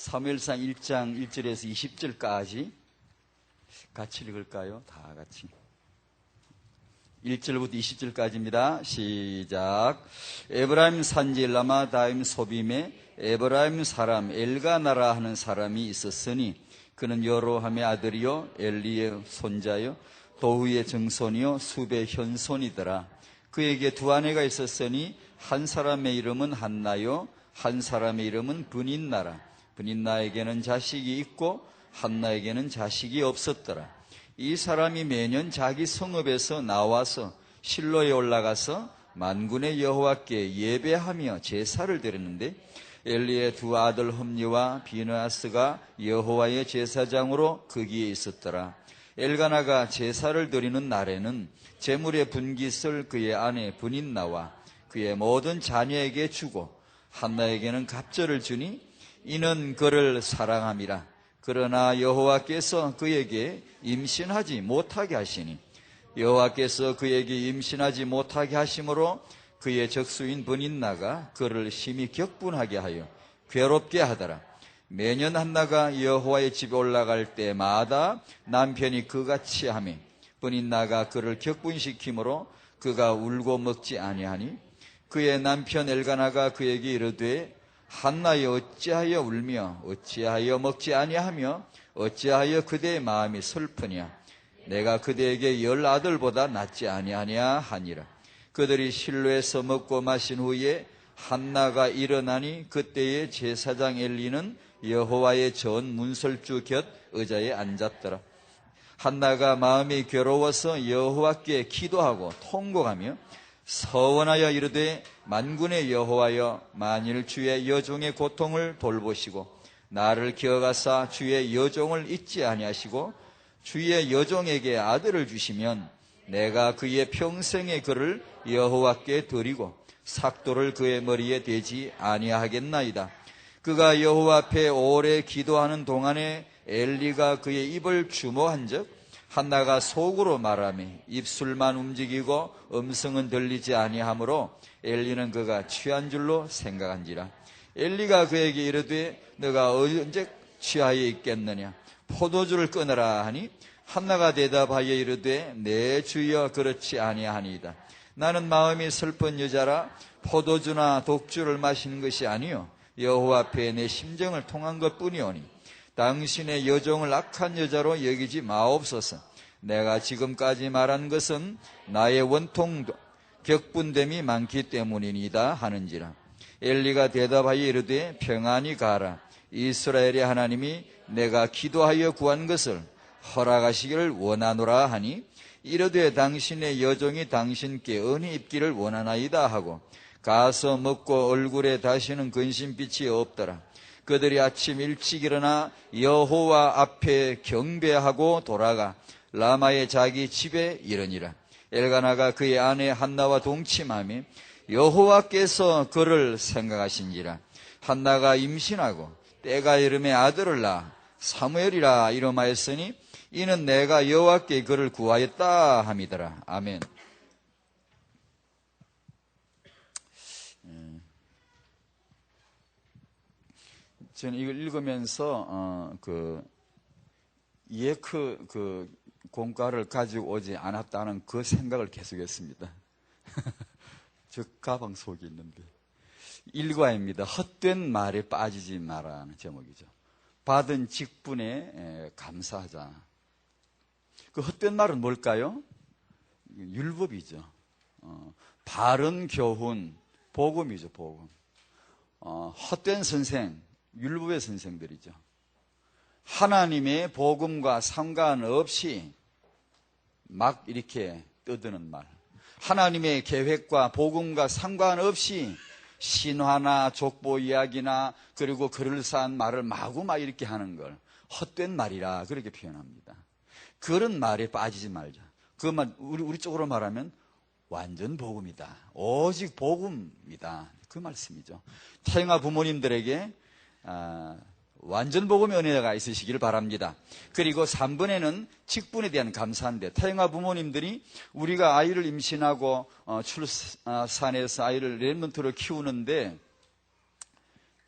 사무엘상 1장 1절에서 20절까지 같이 읽을까요? 다 같이. 1절부터 20절까지입니다. 시작. 에브라임 산지 라마다임 소빔에 에브라임 사람 엘가나라 하는 사람이 있었으니 그는 여로함의 아들이요 엘리의 손자요 도후의 증손이요 수베의 현손이더라. 그에게 두 아내가 있었으니 한 사람의 이름은 한나요 한 사람의 이름은 브닌나라. 브닌나에게는 자식이 있고 한나에게는 자식이 없었더라. 이 사람이 매년 자기 성읍에서 나와서 실로에 올라가서 만군의 여호와께 예배하며 제사를 드렸는데 엘리의 두 아들 홈리와 비느하스가 여호와의 제사장으로 거기에 있었더라. 엘가나가 제사를 드리는 날에는 제물의 분깃을 그의 아내 브닌나와 그의 모든 자녀에게 주고 한나에게는 갑절을 주니 이는 그를 사랑함이라. 그러나 여호와께서 그에게 임신하지 못하게 하시니 여호와께서 그에게 임신하지 못하게 하심으로 그의 적수인 브닌나가 그를 심히 격분하게 하여 괴롭게 하더라. 매년 한나가 여호와의 집에 올라갈 때마다 남편이 그같이 하며 브닌나가 그를 격분시키므로 그가 울고 먹지 아니하니 그의 남편 엘가나가 그에게 이르되 한나여 어찌하여 울며 어찌하여 먹지 아니하며 어찌하여 그대의 마음이 슬프냐. 내가 그대에게 10 아들보다 낫지 아니하냐 하니라. 그들이 실로에서 먹고 마신 후에 한나가 일어나니 그때의 제사장 엘리는 여호와의 전 문설주 곁 의자에 앉았더라. 한나가 마음이 괴로워서 여호와께 기도하고 통곡하며 서원하여 이르되 만군의 여호와여 만일 주의 여종의 고통을 돌보시고 나를 기어가사 주의 여종을 잊지 아니하시고 주의 여종에게 아들을 주시면 내가 그의 평생의 그를 여호와께 드리고 삭도를 그의 머리에 대지 아니하겠나이다. 그가 여호와 앞에 오래 기도하는 동안에 엘리가 그의 입을 주모한즉 한나가 속으로 말하며 입술만 움직이고 음성은 들리지 아니하므로 엘리는 그가 취한 줄로 생각한지라. 엘리가 그에게 이르되 너가 언제 취하여 있겠느냐. 포도주를 끊으라 하니 한나가 대답하여 이르되 내 주여 그렇지 아니하니이다. 나는 마음이 슬픈 여자라 포도주나 독주를 마시는 것이 아니요 여호와 앞에 내 심정을 통한 것뿐이오니 당신의 여종을 악한 여자로 여기지 마옵소서. 내가 지금까지 말한 것은 나의 원통 격분됨이 많기 때문이니다 하는지라. 엘리가 대답하여 이르되 평안히 가라. 이스라엘의 하나님이 내가 기도하여 구한 것을 허락하시기를 원하노라 하니 이르되 당신의 여종이 당신께 은혜 입기를 원하나이다 하고 가서 먹고 얼굴에 다시는 근심빛이 없더라. 그들이 아침 일찍 일어나 여호와 앞에 경배하고 돌아가 라마의 자기 집에 이르니라. 엘가나가 그의 아내 한나와 동침하며 여호와께서 그를 생각하신지라. 한나가 임신하고 때가 이름에 아들을 낳아 사무엘이라 이름하였으니 이는 내가 여호와께 그를 구하였다 함이더라. 아멘. 저는 이걸 읽으면서 예크 공과를 가지고 오지 않았다는 그 생각을 계속했습니다. 저 가방 속에 있는데 일과입니다. 헛된 말에 빠지지 마라는 제목이죠. 받은 직분에 감사하자. 그 헛된 말은 뭘까요? 율법이죠. 바른 교훈, 복음이죠. 복음. 헛된 선생, 율법의 선생들이죠. 하나님의 복음과 상관없이 막 이렇게 떠드는 말, 하나님의 계획과 복음과 상관없이 신화나 족보 이야기나 그리고 그럴싸한 말을 마구 막 이렇게 하는 걸 헛된 말이라 그렇게 표현합니다. 그런 말에 빠지지 말자. 그만 우리 쪽으로 말하면 완전 복음이다. 오직 복음이다. 그 말씀이죠. 태영아 부모님들에게 완전 복음의 은혜가 있으시기를 바랍니다. 그리고 3번에는 직분에 대한 감사인데 태영아 부모님들이 우리가 아이를 임신하고 출산해서 아이를 렘넌트로 키우는데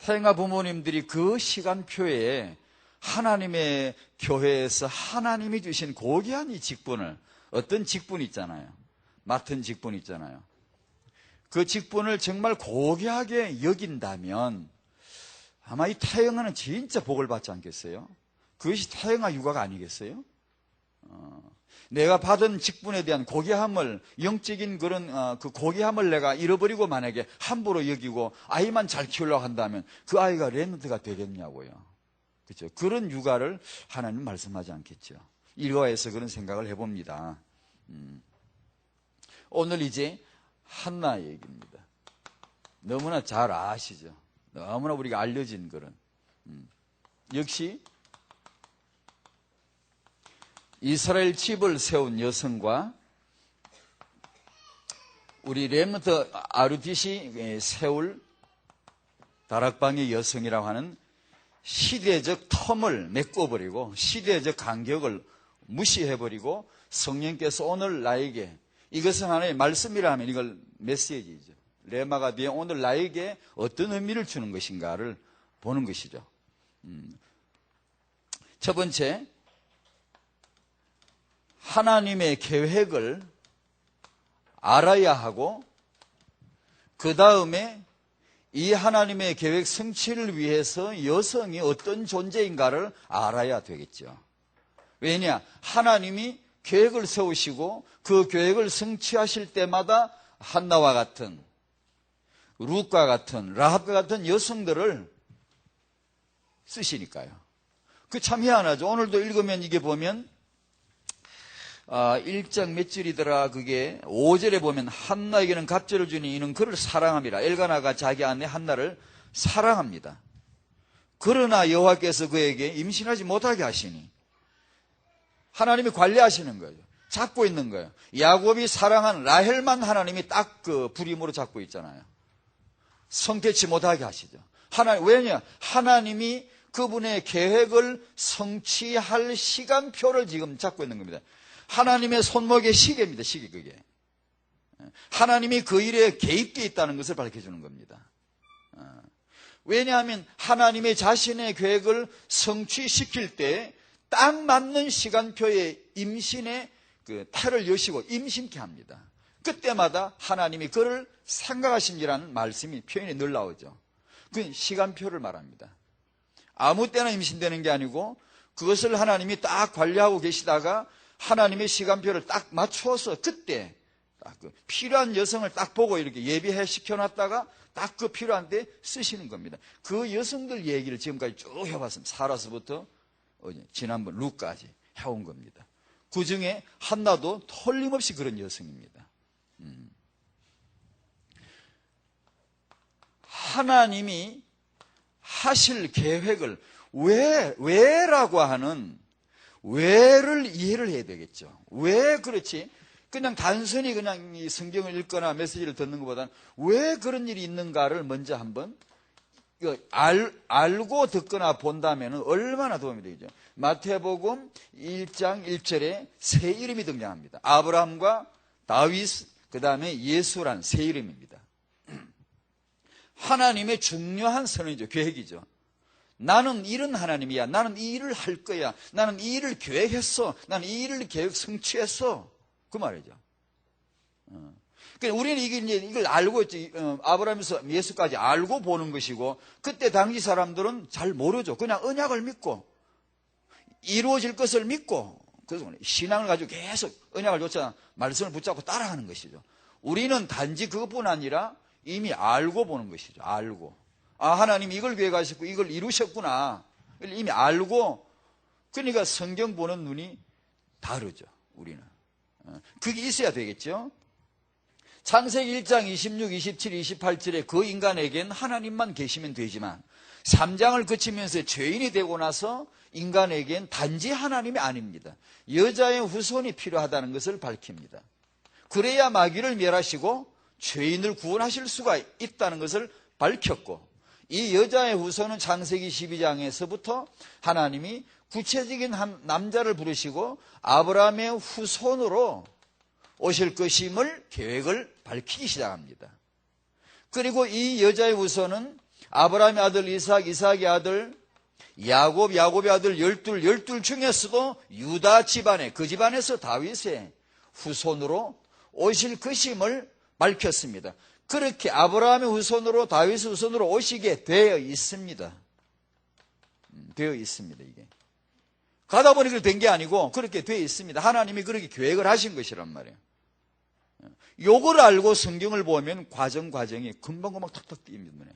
태영아 부모님들이 그 시간표에 하나님의 교회에서 하나님이 주신 고귀한 이 직분을, 어떤 직분 있잖아요. 맡은 직분 있잖아요. 그 직분을 정말 고귀하게 여긴다면 아마 이 태영아는 진짜 복을 받지 않겠어요? 그것이 태영아 육아가 아니겠어요? 내가 받은 직분에 대한 고귀함을, 영적인 그런 그 고귀함을 내가 잃어버리고 만약에 함부로 여기고 아이만 잘 키우려고 한다면 그 아이가 렘넌트가 되겠냐고요. 그렇죠? 그런 육아를 하나님 말씀하지 않겠죠. 일화에서 그런 생각을 해봅니다. 오늘 이제 한나 얘기입니다. 너무나 잘 아시죠? 너무나 우리가 알려진 그런. 역시 이스라엘 집을 세운 여성과 우리 렘넌트 아르디시 세울 다락방의 여성이라고 하는 시대적 텀을 메꿔버리고 시대적 간격을 무시해버리고 성령께서 오늘 나에게, 이것은 하나의 말씀이라면 이걸 메시지죠. 레마가 뒤에 오늘 나에게 어떤 의미를 주는 것인가를 보는 것이죠. 첫 번째, 하나님의 계획을 알아야 하고 그 다음에 이 하나님의 계획 성취를 위해서 여성이 어떤 존재인가를 알아야 되겠죠. 왜냐? 하나님이 계획을 세우시고 그 계획을 성취하실 때마다 한나와 같은, 룻과 같은, 라합과 같은 여성들을 쓰시니까요. 그 참 희한하죠. 오늘도 읽으면 이게 보면 1장 몇 절이더라. 그게 5절에 보면 한나에게는 갑절을 주니 이는 그를 사랑함이라. 엘가나가 자기 아내 한나를 사랑합니다. 그러나 여호와께서 그에게 임신하지 못하게 하시니, 하나님이 관리하시는 거예요. 잡고 있는 거예요. 야곱이 사랑한 라헬만 하나님이 딱 그 불임으로 잡고 있잖아요. 성취치 못하게 하시죠. 왜냐? 하나님이 그분의 계획을 성취할 시간표를 지금 잡고 있는 겁니다. 하나님의 손목의 시계입니다. 시계 그게. 하나님이 그 일에 개입되어 있다는 것을 밝혀주는 겁니다. 왜냐하면 하나님의 자신의 계획을 성취시킬 때 딱 맞는 시간표에 임신의 그 태를 여시고 임신케 합니다. 그때마다 하나님이 그를 생각하신지라는 말씀이 표현이 늘 나오죠. 그 시간표를 말합니다. 아무 때나 임신되는 게 아니고 그것을 하나님이 딱 관리하고 계시다가 하나님의 시간표를 딱 맞춰서 그때 딱 그 필요한 여성을 딱 보고 이렇게 예비해 시켜놨다가 딱 그 필요한 때 쓰시는 겁니다. 그 여성들 얘기를 지금까지 쭉 해봤습니다. 사라서부터 지난번 룻까지 해온 겁니다. 그 중에 한나도 틀림없이 그런 여성입니다. 하나님이 하실 계획을 왜라고 하는 왜를 이해를 해야 되겠죠. 왜 그렇지? 그냥 단순히 그냥 이 성경을 읽거나 메시지를 듣는 것보다는 왜 그런 일이 있는가를 먼저 한번 알고 듣거나 본다면 얼마나 도움이 되죠. 마태복음 1장 1절에 세 이름이 등장합니다. 아브라함과 다윗, 그 다음에 예수란 세 이름입니다. 하나님의 중요한 선언이죠. 계획이죠. 나는 이런 하나님이야. 나는 이 일을 할 거야. 나는 이 일을 계획했어. 나는 이 일을 계획 성취했어. 그 말이죠. 그러니까 우리는 이걸 알고 있지. 아브라함에서 예수까지 알고 보는 것이고, 그때 당시 사람들은 잘 모르죠. 그냥 언약을 믿고 이루어질 것을 믿고, 그래서 신앙을 가지고 계속 언약을 쫓아 말씀을 붙잡고 따라가는 것이죠. 우리는 단지 그것뿐 아니라 이미 알고 보는 것이죠. 알고. 하나님이 이걸 계획하셨고 이걸 이루셨구나. 이미 알고. 그러니까 성경 보는 눈이 다르죠. 우리는. 그게 있어야 되겠죠. 창세기 1장 26, 27, 28절에 그 인간에겐 하나님만 계시면 되지만 3장을 거치면서 죄인이 되고 나서 인간에겐 단지 하나님이 아닙니다. 여자의 후손이 필요하다는 것을 밝힙니다. 그래야 마귀를 멸하시고 죄인을 구원하실 수가 있다는 것을 밝혔고, 이 여자의 후손은 창세기 12장에서부터 하나님이 구체적인 한 남자를 부르시고 아브라함의 후손으로 오실 것임을 계획을 밝히기 시작합니다. 그리고 이 여자의 후손은 아브라함의 아들 이삭, 이삭의 아들 야곱, 야곱의 아들 12 중에서도 유다 집안에, 그 집안에서 다윗의 후손으로 오실 것임을 밝혔습니다. 그렇게 아브라함의 후손으로, 다윗의 후손으로 오시게 되어 있습니다. 되어 있습니다, 이게. 가다 보니 그렇게 된 게 아니고 그렇게 되어 있습니다. 하나님이 그렇게 계획을 하신 것이란 말이에요. 요걸 알고 성경을 보면 과정이 금방금방 탁탁 띄입니다.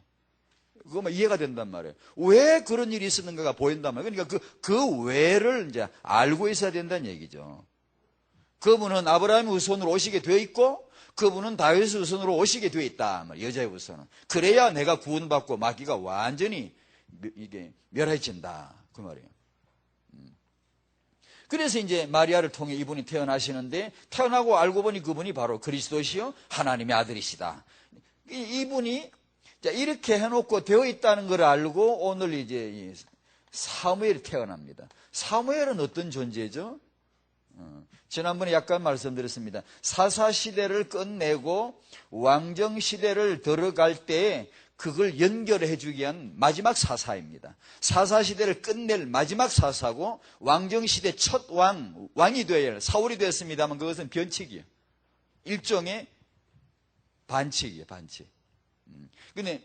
그거만 이해가 된단 말이에요. 왜 그런 일이 있었는가가 보인단 말이에요. 그러니까 그 왜를 이제 알고 있어야 된다는 얘기죠. 그분은 아브라함의 후손으로 오시게 되어 있고, 그분은 다윗의 후손으로 오시게 되어 있다. 여자의 후손은. 그래야 내가 구원받고 마귀가 완전히 이게 멸해진다. 그 말이에요. 그래서 이제 마리아를 통해 이분이 태어나시는데, 태어나고 알고 보니 그분이 바로 그리스도시요 하나님의 아들이시다. 이분이 이렇게 해놓고 되어 있다는 걸 알고 오늘 이제 사무엘이 태어납니다. 사무엘은 어떤 존재죠? 지난번에 약간 말씀드렸습니다. 사사시대를 끝내고 왕정시대를 들어갈 때 그걸 연결해 주기 위한 마지막 사사입니다. 사사시대를 끝낼 마지막 사사고, 왕정시대 첫 왕이 되어야 할, 사울이 되었습니다만 그것은 변칙이에요. 일종의 반칙이에요, 반칙. 근데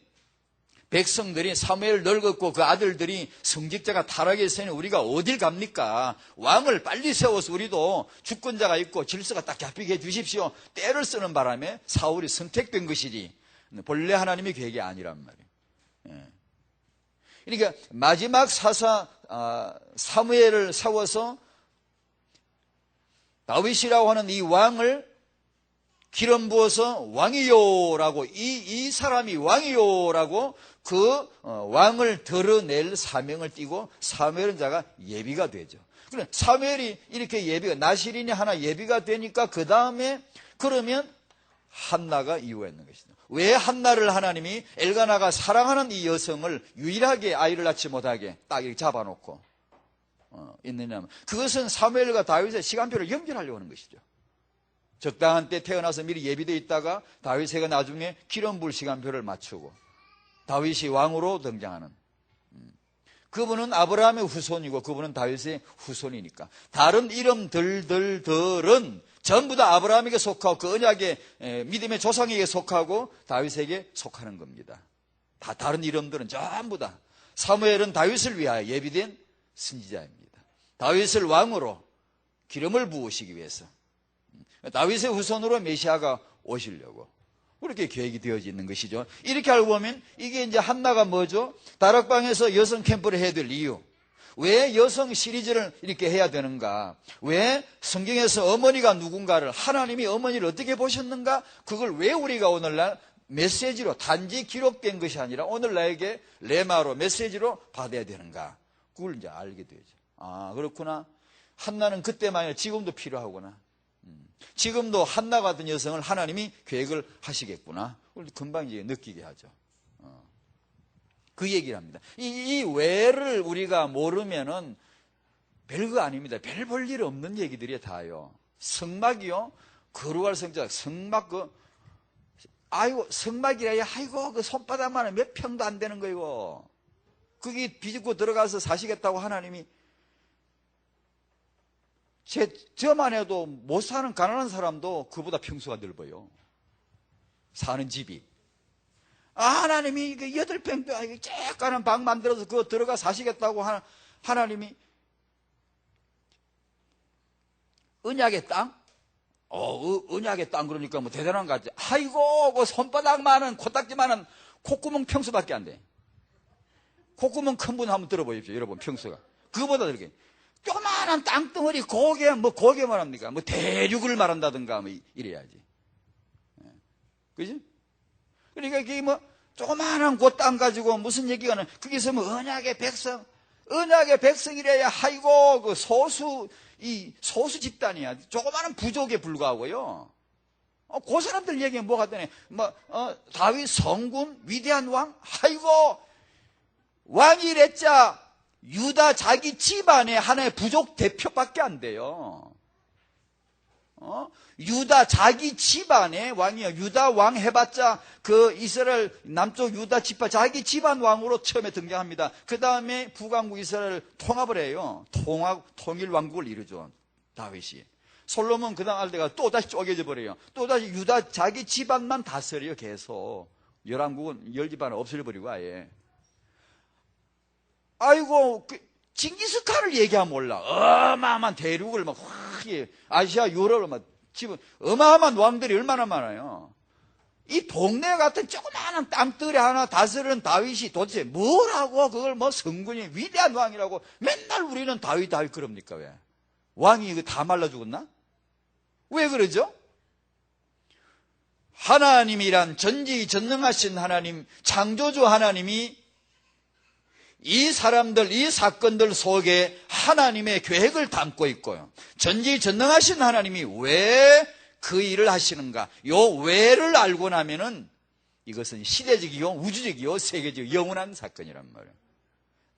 백성들이, 사무엘 늙었고 그 아들들이 성직자가 타락했으니 우리가 어딜 갑니까? 왕을 빨리 세워서 우리도 주권자가 있고 질서가 딱 잡히게 해주십시오. 때를 쓰는 바람에 사울이 선택된 것이지 본래 하나님의 계획이 아니란 말이에요. 그러니까 마지막 사사 사무엘을 세워서 다윗이라고 하는 이 왕을 기름 부어서 왕이요라고, 이 사람이 왕이요라고 그 왕을 드러낼 사명을 띠고, 사무엘은 자가 예비가 되죠. 그래, 사무엘이 이렇게 예비가, 나실인이 하나 예비가 되니까 그 다음에 그러면 한나가 이유했는 것이다. 왜 한나를 하나님이 엘가나가 사랑하는 이 여성을 유일하게 아이를 낳지 못하게 딱 이렇게 잡아놓고 있느냐면, 그것은 사무엘과 다윗의 시간표를 연결하려고 하는 것이죠. 적당한 때 태어나서 미리 예비되어 있다가 다윗에게 나중에 기름 부을 시간표를 맞추고 다윗이 왕으로 등장하는, 그분은 아브라함의 후손이고 그분은 다윗의 후손이니까 다른 이름들은 전부 다 아브라함에게 속하고 그 언약의 믿음의 조상에게 속하고 다윗에게 속하는 겁니다. 다 다른 이름들은 전부 다. 사무엘은 다윗을 위하여 예비된 선지자입니다. 다윗을 왕으로 기름을 부으시기 위해서, 다윗의 후손으로 메시아가 오시려고 그렇게 계획이 되어져 있는 것이죠. 이렇게 알고 보면 이게 이제 한나가 뭐죠? 다락방에서 여성 캠프를 해야 될 이유, 왜 여성 시리즈를 이렇게 해야 되는가, 왜 성경에서 어머니가 누군가를, 하나님이 어머니를 어떻게 보셨는가, 그걸 왜 우리가 오늘날 메시지로 단지 기록된 것이 아니라 오늘 나에게 레마로 메시지로 받아야 되는가, 그걸 이제 알게 되죠. 아, 그렇구나. 한나는 그때만 아니라 지금도 필요하구나. 지금도 한나 같은 여성을 하나님이 계획을 하시겠구나. 금방 이제 느끼게 하죠. 그 얘기를 합니다. 이 왜를 우리가 모르면은 별거 아닙니다. 별 볼 일 없는 얘기들이 다요. 성막이요. 거룩할 성자, 성막 아이고, 성막이라, 아이고, 그 손바닥만은 몇 평도 안 되는 거이고. 거기 비집고 들어가서 사시겠다고 하나님이, 저만 해도 못 사는 가난한 사람도 그보다 평수가 넓어요. 사는 집이. 하나님이 8평도 쬐까는 방 만들어서 그거 들어가 사시겠다고 하나님이 언약의 땅? 언약의 땅 그러니까 뭐 대단한 거 같지. 아이고, 그 손바닥만은, 코딱지만은 콧구멍 평수밖에 안 돼. 콧구멍 큰 분 한번 들어보십시오, 여러분, 평수가. 그거보다 이렇게. 조그마한 땅덩어리, 고개 말합니까? 뭐 대륙을 말한다든가, 뭐 이래야지. 그지? 그러니까 이게 뭐, 조그마한 그 땅 가지고 무슨 얘기가 나, 거기서 뭐 언약의 백성이래야, 아이고, 그 소수 집단이야. 조그마한 부족에 불과하고요. 그 사람들 얘기는 뭐가 되네. 다윗 성군, 위대한 왕, 아이고, 왕이랬자, 유다 자기 집안의 하나의 부족 대표밖에 안 돼요. 유다 자기 집안의 왕이에요. 유다 왕 해봤자 그 이스라엘 남쪽 유다 지파 자기 집안 왕으로 처음에 등장합니다. 그 다음에 북왕국 이스라엘을 통합을 해요. 통일 왕국을 이루죠. 다윗이. 솔로몬 그 다음 알대가 또 다시 쪼개져 버려요. 또 다시 유다 자기 집안만 다스려요. 계속. 열왕국은 열 집안을 없애버리고 아예. 아이고 징기스칸을 얘기하면 몰라. 어마어마한 대륙을 막 확 아시아 유럽을 막 집은 어마어마한 왕들이 얼마나 많아요. 이 동네 같은 조그마한 땅덩어리 하나 다스리는 다윗이 도대체 뭐라고 그걸 뭐 성군이 위대한 왕이라고 맨날 우리는 다윗 그럽니까? 왜? 왕이 이거 다 말라 죽었나? 왜 그러죠? 하나님이란 전지전능하신 하나님, 창조주 하나님이 이 사람들, 이 사건들 속에 하나님의 계획을 담고 있고요. 전지전능하신 하나님이 왜 그 일을 하시는가? 요 왜를 알고 나면은 이것은 시대적이요, 우주적이요, 세계적 영원한 사건이란 말이에요.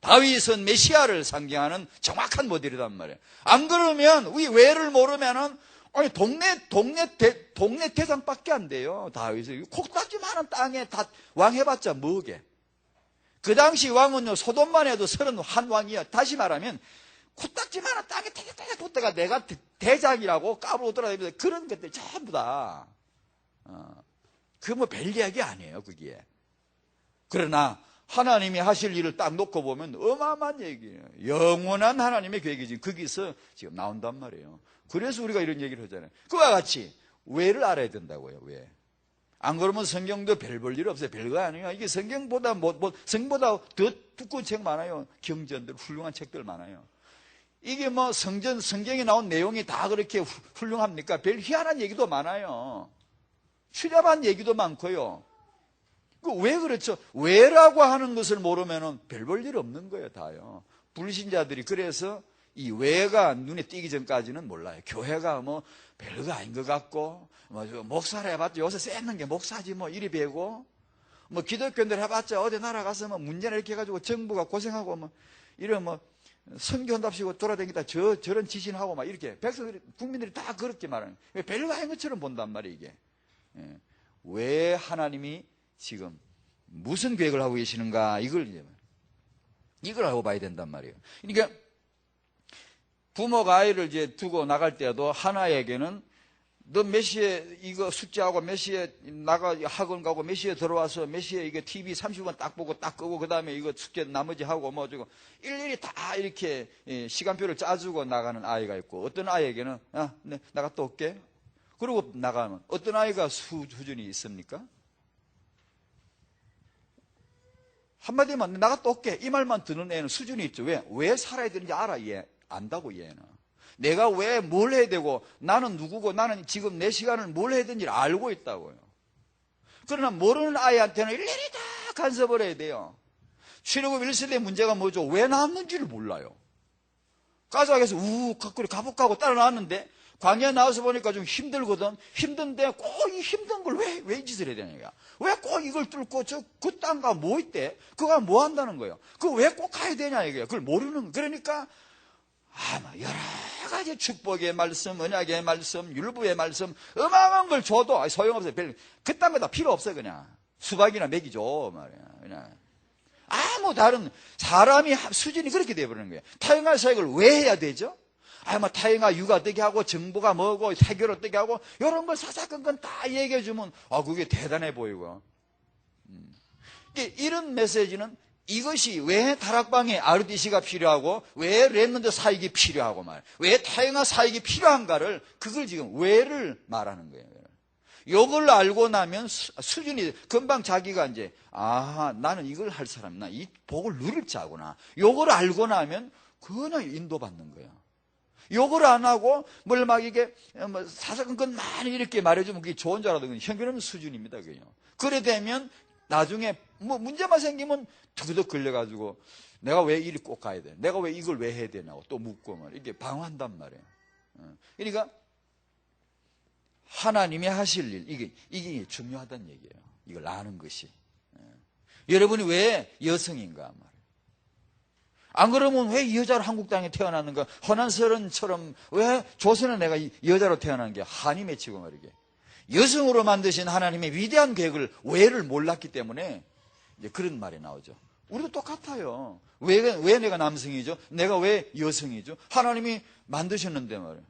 다윗은 메시아를 상징하는 정확한 모델이란 말이에요. 안 그러면 우리 왜를 모르면은 아니 동네 대장밖에 안 돼요. 다윗은 콕딱지만한 땅에 다 왕해봤자 뭐게? 그 당시 왕은요, 소돔만 해도 31왕이야. 다시 말하면, 코딱지만한 땅에 태격태격 뒀다가 내가 대장이라고 까불고 돌아다니면서 그런 것들 전부 다, 그게 뭐 별 이야기 아니에요, 그게. 그러나, 하나님이 하실 일을 딱 놓고 보면 어마어마한 얘기예요. 영원한 하나님의 계획이 거기서 지금 나온단 말이에요. 그래서 우리가 이런 얘기를 하잖아요. 그와 같이, 왜를 알아야 된다고요, 왜. 안 그러면 성경도 별 볼 일 없어요. 별거 아니에요. 이게 성경보다 성보다 더 두꺼운 책 많아요. 경전들 훌륭한 책들 많아요. 이게 뭐 성경에 나온 내용이 다 그렇게 훌륭합니까? 별 희한한 얘기도 많아요. 추잡한 얘기도 많고요. 왜 그렇죠? 왜라고 하는 것을 모르면은 별 볼 일 없는 거예요, 다요. 불신자들이 그래서 이 왜가 눈에 띄기 전까지는 몰라요. 교회가 뭐 별거 아닌 것 같고, 뭐 목사를 해봤자 요새 쎄는 게 목사지 뭐 이리 배고, 뭐 기독교인들 해봤자 어디 나라 가서 뭐 문제를 이렇게 해가지고 정부가 고생하고 뭐 이런 뭐 선교한답시고 돌아다니다 저런 지신하고 막 이렇게 백성들이 국민들이 다 그렇게 말하는 거예요. 별거 아닌 것처럼 본단 말이에요, 이게. 예. 왜 하나님이 지금 무슨 계획을 하고 계시는가 이걸 알고 봐야 된단 말이에요. 그러니까 부모가 아이를 이제 두고 나갈 때도 하나에게는 너 몇 시에 이거 숙제하고 몇 시에 나가 학원 가고 몇 시에 들어와서 몇 시에 이거 TV 30분 딱 보고 딱 끄고 그 다음에 이거 숙제 나머지 하고 뭐 어쩌고 일일이 다 이렇게 시간표를 짜주고 나가는 아이가 있고 어떤 아이에게는 네, 나 갔다 올게. 그러고 나가면 어떤 아이가 수준이 있습니까? 한마디만 나갔다 올게 이 말만 듣는 애는 수준이 있죠. 왜 살아야 되는지 알아. 얘 안다고 얘는. 내가 왜 뭘 해야 되고 나는 누구고 나는 지금 내 시간을 뭘 해야 되는지 알고 있다고요. 그러나 모르는 아이한테는 일일이 다 간섭을 해야 돼요. 출애굽 1세대 문제가 뭐죠? 왜 나왔는지를 몰라요. 가자에서 가볼까 하고 따라 나왔는데 광야에 나와서 보니까 좀 힘들거든. 힘든데 꼭 이 힘든 걸 왜 이 짓을 해야 되는 거야? 왜 꼭 이걸 뚫고 그 땅가 뭐 있대? 그거 뭐 한다는 거예요? 그거 왜 꼭 가야 되냐 이거야. 그걸 모르는 그러니까 여러 가지 축복의 말씀, 언약의 말씀, 율법의 말씀, 어마어마한 걸 줘도 소용없어요. 그딴 거 다 필요 없어요, 그냥. 수박이나 먹이 줘, 말이야. 그냥. 아무 다른, 사람이 수준이 그렇게 되어버리는 거예요. 타영아 사역을 왜 해야 되죠? 타영아 육아 어떻게 하고, 정보가 뭐고, 해결 어떻게 하고, 이런 걸 사사건건 다 얘기해주면, 그게 대단해 보이고. 이런 메시지는 이것이 왜 다락방에 RDC가 필요하고 왜 랩런드 사역이 필요하고 왜 타영아 사역이 필요한가를 그걸 지금 왜를 말하는 거예요. 이걸 알고 나면 수준이 금방 자기가 이제 나는 이걸 할 사람이나 이 복을 누릴 자구나. 이걸 알고 나면 그냥 인도받는 거예요. 요걸 안 하고 뭘 막 이게 사사건건 많이 이렇게 말해주면 그게 좋은 줄 알아도 형편없는 수준입니다. 그요. 그래 되면 나중에 뭐 문제만 생기면 두고도 걸려가지고 내가 왜 이리 꼭 가야 돼? 내가 왜 이걸 왜 해야 되냐고 또 묻고 말 이게 방황한단 말이에요. 그러니까 하나님이 하실 일 이게 중요하다는 얘기예요. 이걸 아는 것이. 여러분이 왜 여성인가 말이에요. 안 그러면 왜 이 여자로 한국 땅에 태어났는가? 허난설은처럼 왜 조선에 내가 이 여자로 태어난 게 한이 맺히고 말이게. 여성으로 만드신 하나님의 위대한 계획을 왜를 몰랐기 때문에 이제 그런 말이 나오죠. 우리도 똑같아요. 왜 내가 남성이죠? 내가 왜 여성이죠? 하나님이 만드셨는데 말이에요.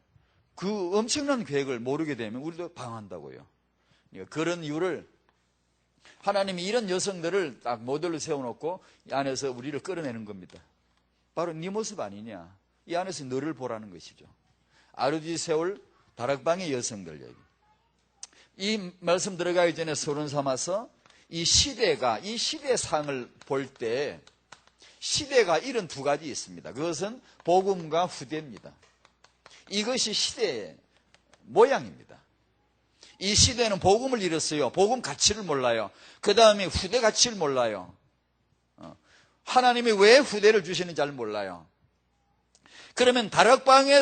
그 엄청난 계획을 모르게 되면 우리도 방황한다고요. 그런 이유를 하나님이 이런 여성들을 딱 모델로 세워놓고 이 안에서 우리를 끌어내는 겁니다. 바로 네 모습 아니냐. 이 안에서 너를 보라는 것이죠. 아르디 세울 다락방의 여성들 얘기. 이 말씀 들어가기 전에 서론 삼아서 이 시대의 상을 볼 때 시대가 이런 두 가지 있습니다. 그것은 복음과 후대입니다. 이것이 시대의 모양입니다. 이 시대는 복음을 잃었어요. 복음 가치를 몰라요. 그 다음에 후대 가치를 몰라요. 하나님이 왜 후대를 주시는지 잘 몰라요. 그러면 다락방의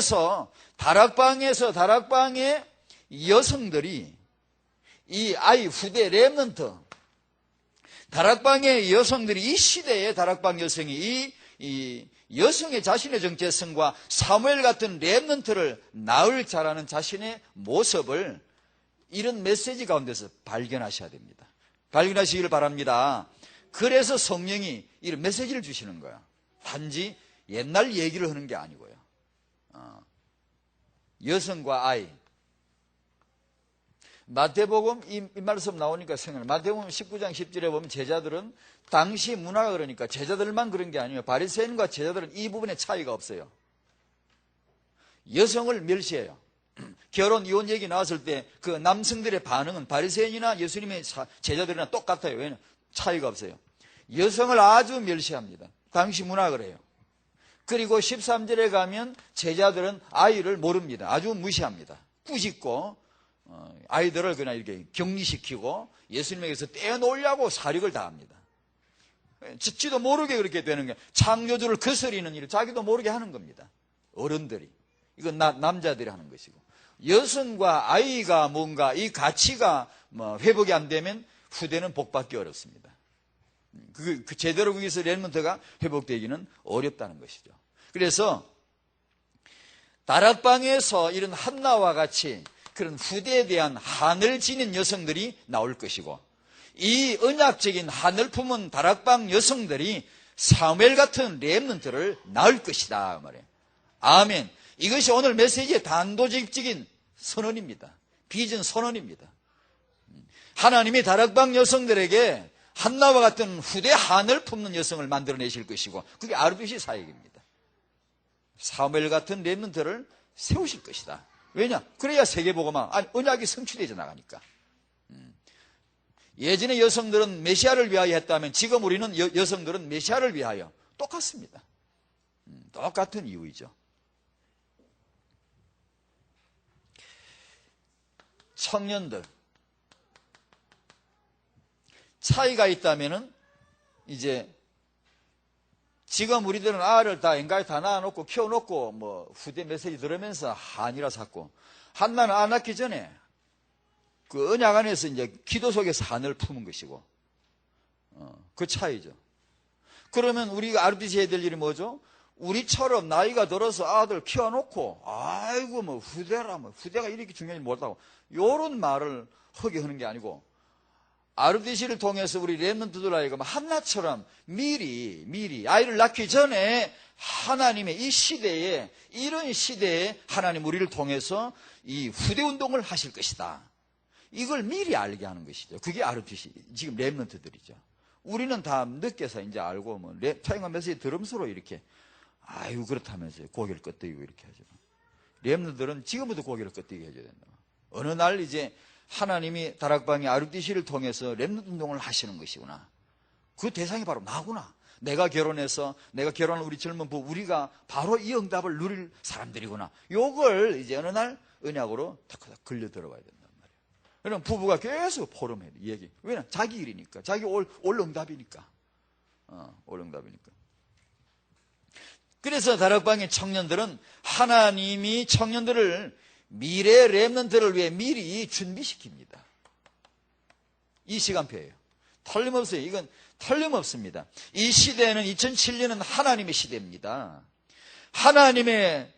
여성들이 이 아이 후대 렘넌트, 다락방의 여성들이 이 시대의 다락방 여성이 이 여성의 자신의 정체성과 사무엘 같은 렘넌트를 낳을 자라는 자신의 모습을 이런 메시지 가운데서 발견하셔야 됩니다. 발견하시길 바랍니다. 그래서 성령이 이런 메시지를 주시는 거예요. 단지 옛날 얘기를 하는 게 아니고요. 여성과 아이. 마태복음 이 말씀 나오니까 생각나요. 마태복음 19장 10절에 보면 제자들은 당시 문화가 그러니까 제자들만 그런 게 아니에요. 바리새인과 제자들은 이 부분에 차이가 없어요. 여성을 멸시해요. 결혼 이혼 얘기 나왔을 때 그 남성들의 반응은 바리새인이나 예수님의 제자들이나 똑같아요. 왜냐하면 차이가 없어요. 여성을 아주 멸시합니다. 당시 문화가 그래요. 그리고 13절에 가면 제자들은 아이를 모릅니다. 아주 무시합니다. 꾸짖고 아이들을 그냥 이렇게 격리시키고 예수님에게서 떼어놓으려고 사력을 다합니다. 지도 모르게 그렇게 되는 거예요. 창조주를 거스리는 일을 자기도 모르게 하는 겁니다. 어른들이. 이건 남자들이 하는 것이고. 여성과 아이가 뭔가 이 가치가 회복이 안 되면 후대는 복받기 어렵습니다. 제대로 거기서 렘넌트가 회복되기는 어렵다는 것이죠. 그래서 다락방에서 이런 한나와 같이 그런 후대에 대한 한을 지닌 여성들이 나올 것이고, 이 언약적인 한을 품은 다락방 여성들이 사무엘 같은 렘넌트를 낳을 것이다 말이에요. 아멘. 이것이 오늘 메시지의 단도직입적인 선언입니다. 비전 선언입니다. 하나님이 다락방 여성들에게 한나와 같은 후대 한을 품는 여성을 만들어내실 것이고, 그게 아르비시 사역입니다. 사무엘 같은 렘넌트를 세우실 것이다. 왜냐? 그래야 세계복음화, 언약이 성취되어 나가니까. 예전에 여성들은 메시아를 위하여 했다면 지금 우리는 여성들은 메시아를 위하여 똑같습니다. 똑같은 이유이죠. 청년들 차이가 있다면은 이제 지금 우리들은 아를 다 엔가에 다 낳아놓고 키워놓고 후대 메시지 들으면서 한이라 샀고, 한나는 안 낳기 전에 그 언약 안에서 이제 기도 속에서 한을 품은 것이고, 그 차이죠. 그러면 우리가 알듯이 해야 될 일이 뭐죠? 우리처럼 나이가 들어서 아들 키워놓고 아이고 후대가 이렇게 중요한지 몰랐다고 요런 말을 하게 하는 게 아니고, 아르디시를 통해서 우리 렘넌트들 아이가 한나처럼 미리 아이를 낳기 전에 하나님의 이런 시대에 하나님 우리를 통해서 이 후대 운동을 하실 것이다. 이걸 미리 알게 하는 것이죠. 그게 아르디시, 지금 렘넌트들이죠. 우리는 다 늦게서 이제 알고 차이가 메시지 들음수로 이렇게 아유 그렇다면서요. 고개를 끄덕이고 이렇게 하죠. 렘넌트들은 지금부터 고개를 끄덕이게 해줘야 된다. 어느 날 이제 하나님이 다락방의 아르디시를 통해서 렘넌트 운동을 하시는 것이구나. 그 대상이 바로 나구나. 내가 결혼한 우리 젊은 부부, 우리가 바로 이 응답을 누릴 사람들이구나. 요걸 이제 어느 날 언약으로 탁 걸려 들어가야 된단 말이에요. 그럼 부부가 계속 포럼해 얘기. 왜냐? 자기 일이니까. 자기 올 응답이니까. 올 응답이니까. 그래서 다락방의 청년들은 하나님이 청년들을 미래 렘넌트를 위해 미리 준비시킵니다. 이 시간표예요. 틀림없어요. 이건 틀림없습니다. 이 시대는 2007년은 하나님의 시대입니다. 하나님의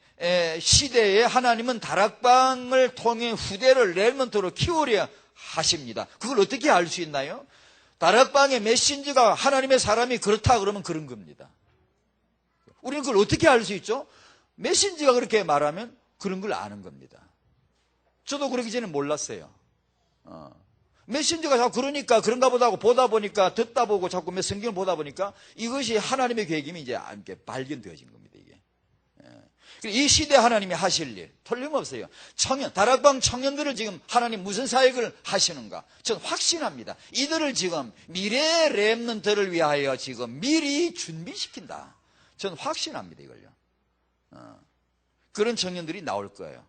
시대에 하나님은 다락방을 통해 후대를 렘넌트로 키우려 하십니다. 그걸 어떻게 알 수 있나요? 다락방의 메신저가 하나님의 사람이 그렇다 그러면 그런 겁니다. 우리는 그걸 어떻게 알 수 있죠? 메신저가 그렇게 말하면 그런 걸 아는 겁니다. 저도 그러기 전에 몰랐어요. 메신저가 자꾸 그러니까 그런가 보다 하고 보다 보니까 듣다 보고 자꾸 성경을 보다 보니까 이것이 하나님의 계획임이 이제 발견되어진 겁니다. 이게. 이 시대 하나님이 하실 일 틀림없어요. 다락방 청년들을 지금 하나님 무슨 사역을 하시는가? 저는 확신합니다. 이들을 지금 미래 렘넌트를 위하여 지금 미리 준비시킨다. 저는 확신합니다. 이걸요. 그런 청년들이 나올 거예요.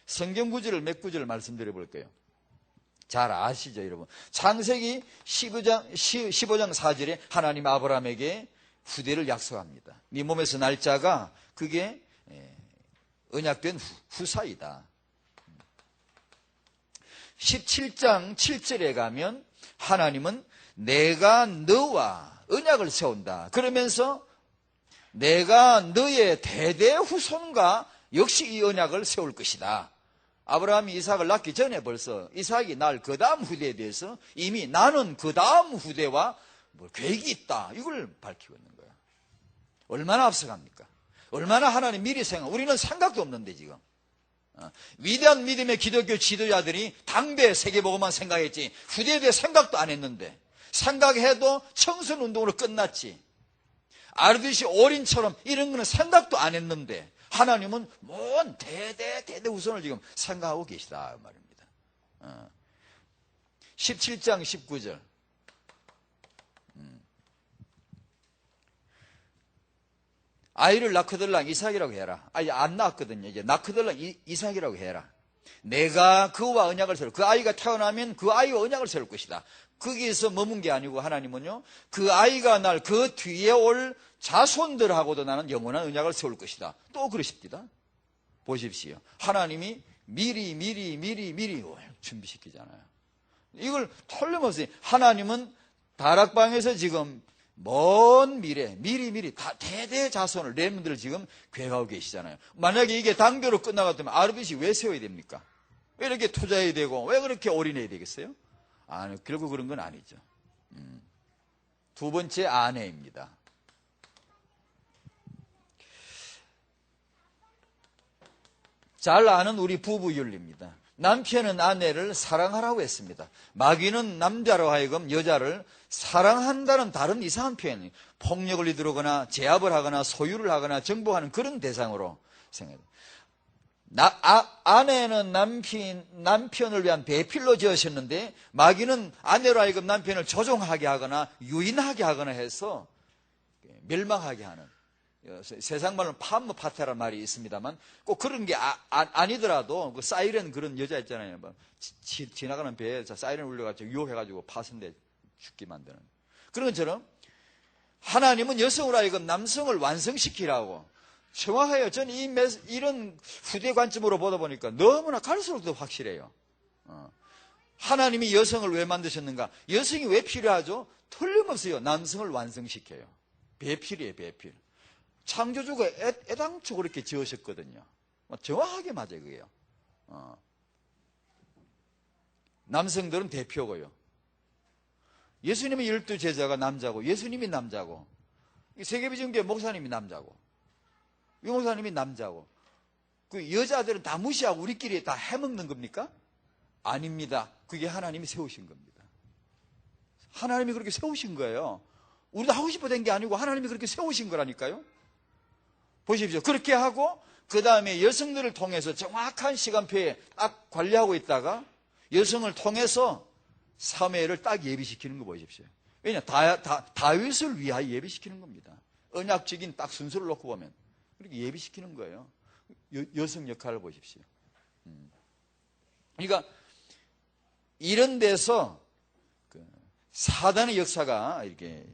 성경 구절을 몇 구절을 말씀드려 볼게요. 잘 아시죠, 여러분? 창세기 15장 4절에 하나님 아브라함에게 후대를 약속합니다. 네 몸에서 날 자가 그게 언약된 후사이다. 17장 7절에 가면 하나님은 내가 너와 언약을 세운다. 그러면서 내가 너의 대대 후손과 역시 이 언약을 세울 것이다. 아브라함이 이삭을 낳기 전에 벌써 이삭이 낳을 그 다음 후대에 대해서 이미 나는 그 다음 후대와 계획이 있다. 이걸 밝히고 있는 거예요. 얼마나 앞서갑니까? 얼마나 하나님 미리 생각, 우리는 생각도 없는데 지금. 위대한 믿음의 기독교 지도자들이 당대 세계보고만 생각했지 후대에 대해 생각도 안 했는데 생각해도 청순운동으로 끝났지. 아르듯이 올인처럼 이런 거는 생각도 안 했는데 하나님은 뭔 대대 후손을 지금 생각하고 계시다 말입니다. 17장 19절. 아이를 낳거들랑 이삭이라고 해라. 아니 안 낳았거든요. 이제 낳거들랑 이삭이라고 해라. 내가 그와 언약을 세울. 그 아이가 태어나면 그 아이와 언약을 세울 것이다. 거기에서 머문 게 아니고 하나님은요. 그 아이가 날 그 뒤에 올 자손들하고도 나는 영원한 언약을 세울 것이다. 또 그러십니다. 보십시오. 하나님이 미리 준비시키잖아요. 이걸 틀림없이 하나님은 다락방에서 지금 먼 미래, 미리 다 대대 자손을 렘들을 지금 계획하고 계시잖아요. 만약에 이게 당대로 끝나갔다면 아르빗이 왜 세워야 됩니까? 왜 이렇게 투자해야 되고 왜 그렇게 올인해야 되겠어요? 결국 그런 건 아니죠. 두 번째 아내입니다. 잘 아는 우리 부부 윤리입니다. 남편은 아내를 사랑하라고 했습니다. 마귀는 남자로 하여금 여자를 사랑한다는 다른 이상한 표현이 폭력을 이두르거나 제압을 하거나 소유를 하거나 정복하는 그런 대상으로 생각합니다. 아내는 남편을 위한 배필로 지으셨는데 마귀는 아내로 하여금 남편을 조종하게 하거나 유인하게 하거나 해서 멸망하게 하는, 세상 말로는 파테라는 말이 있습니다만 꼭 그런 게 아니더라도 그 사이렌 그런 여자 있잖아요. 지나가는 배에 사이렌 울려가지고 유혹해가지고 파손돼 죽게 만드는 그런 것처럼 하나님은 여성으로 하여금 남성을 완성시키라고 정확해요. 저는 이런 후대 관점으로 보다 보니까 너무나 갈수록 더 확실해요. 하나님이 여성을 왜 만드셨는가? 여성이 왜 필요하죠? 틀림없어요. 남성을 완성시켜요. 배필이에요, 배필. 창조주가 애당초 그렇게 지으셨거든요. 정확하게 맞아요, 그게요. 남성들은 대표고요. 예수님의 12제자가 남자고, 예수님이 남자고, 세계비전교회 목사님이 남자고, 유목사님이 남자고, 그 여자들은 다 무시하고 우리끼리 다 해먹는 겁니까? 아닙니다. 그게 하나님이 세우신 겁니다. 하나님이 그렇게 세우신 거예요. 우리도 하고 싶어 된 게 아니고 하나님이 그렇게 세우신 거라니까요. 보십시오. 그렇게 하고 그 다음에 여성들을 통해서 정확한 시간표에 딱 관리하고 있다가 여성을 통해서 사무엘을 딱 예비시키는 거 보십시오. 왜냐? 다윗을 위하여 예비시키는 겁니다. 언약적인 딱 순서를 놓고 보면 그렇게 예비시키는 거예요. 여성 역할을 보십시오. 그러니까 이런 데서 사단의 역사가 이게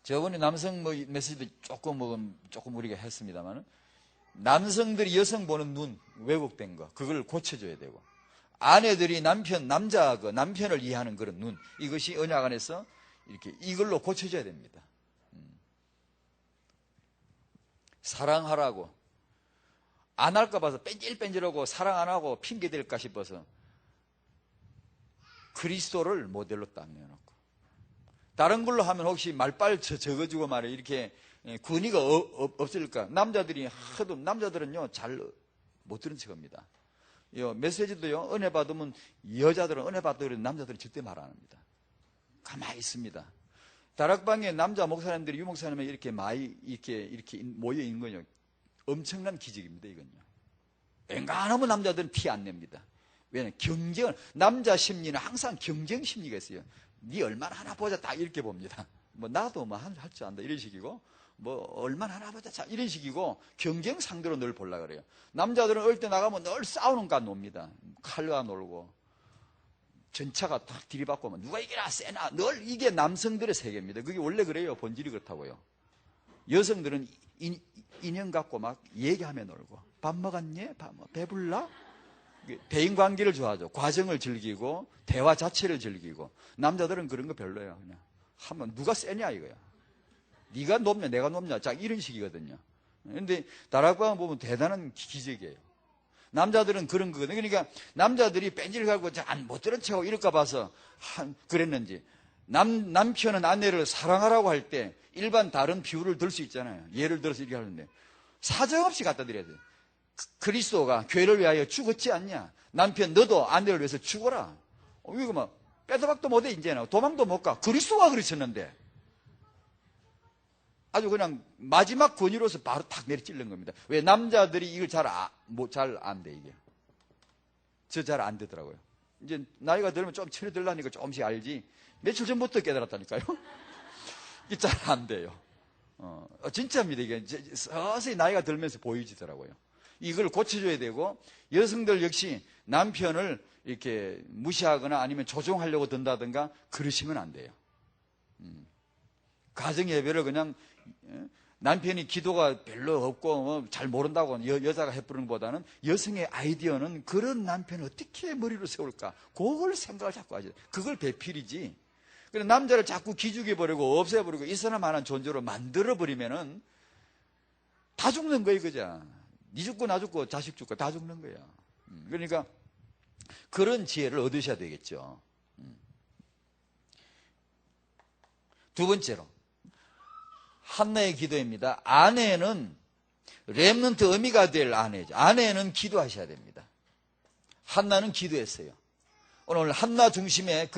저번에 남성 메시지도 조금 우리가 했습니다만 남성들이 여성 보는 눈 왜곡된 거 그걸 고쳐줘야 되고 아내들이 남편을 이해하는 그런 눈, 이것이 언약 안에서 이렇게 이걸로 고쳐져야 됩니다. 사랑하라고. 안 할까 봐서 뺀질뺀질하고 사랑 안 하고 핑계 댈까 싶어서 그리스도를 모델로 딱 내놓고, 다른 걸로 하면 혹시 말빨 적어주고 말해 이렇게 권위가 없을까. 남자들은요 잘 못 들은 척합니다. 메시지도요, 은혜 받으면 여자들은 은혜 받으면 남자들은 절대 말 안 합니다. 가만히 있습니다. 다락방에 남자 목사님들이 유목사님이 이렇게 많이 이렇게 모여 있는 거요, 엄청난 기적입니다. 이건요. 웬간하면 남자들은 티 안 냅니다. 왜냐면 남자 심리는 항상 경쟁 심리가 있어요. 네 얼마나 하나 보자, 딱 이렇게 봅니다. 뭐 나도 뭐 할 줄 안다 이런 식이고, 뭐 얼마나 하나 보자 자 이런 식이고, 경쟁 상대로 늘 보려고 그래요. 남자들은 어릴 때 나가면 늘 싸우는 가 놉니다. 칼과 놀고 전차가 탁 들이받고 누가 이기나 세나, 늘 이게 남성들의 세계입니다. 그게 원래 그래요. 본질이 그렇다고요. 여성들은 인형 갖고 막 얘기하며 놀고, 밥 먹었니? 배불러? 대인관계를 좋아하죠. 과정을 즐기고 대화 자체를 즐기고. 남자들은 그런 거 별로예요. 그냥 하면 누가 세냐 이거야. 네가 높냐 내가 높냐, 자 이런 식이거든요. 그런데 다락방 보면 대단한 기적이에요. 남자들은 그런 거거든요. 그러니까 남자들이 뺀질 가고 못 들은 척하고 이럴까 봐서 그랬는지, 남편은 아내를 사랑하라고 할 때 일반 다른 비유를 들 수 있잖아요. 예를 들어서 이렇게 하는데 사정없이 갖다 드려야 돼요. 그리스도가 교회를 위하여 죽었지 않냐? 남편 너도 아내를 위해서 죽어라. 이거 막 빼도 박도 못해 이제는. 도망도 못 가. 그리스도가 그러셨는데 아주 그냥 마지막 권위로서 바로 탁 내리 찔른 겁니다. 왜? 남자들이 이걸 잘 안 돼, 이게. 잘 안 되더라고요. 이제 나이가 들면 좀 철이 들라니까 조금씩 알지. 며칠 전부터 깨달았다니까요. 이게 잘 안 돼요. 진짜입니다. 이게 서서히 나이가 들면서 보이지더라고요. 이걸 고쳐줘야 되고, 여성들 역시 남편을 이렇게 무시하거나 아니면 조종하려고 든다든가 그러시면 안 돼요. 가정 예배를 그냥 남편이 기도가 별로 없고 잘 모른다고 여자가 해부르는 것보다는 여성의 아이디어는 그런 남편을 어떻게 머리로 세울까, 그걸 생각을 자꾸 하죠. 그걸 배필이지. 그래서 남자를 자꾸 기죽여버리고 없애버리고 이 사람 하나는 존재로 만들어버리면은 다 죽는 거예요, 그죠? 니 죽고 나 죽고 자식 죽고 다 죽는 거야. 그러니까 그런 지혜를 얻으셔야 되겠죠. 두 번째로 한나의 기도입니다. 아내는 렘넌트 의미가 될 아내죠. 아내는 기도하셔야 됩니다. 한나는 기도했어요. 오늘 한나 중심의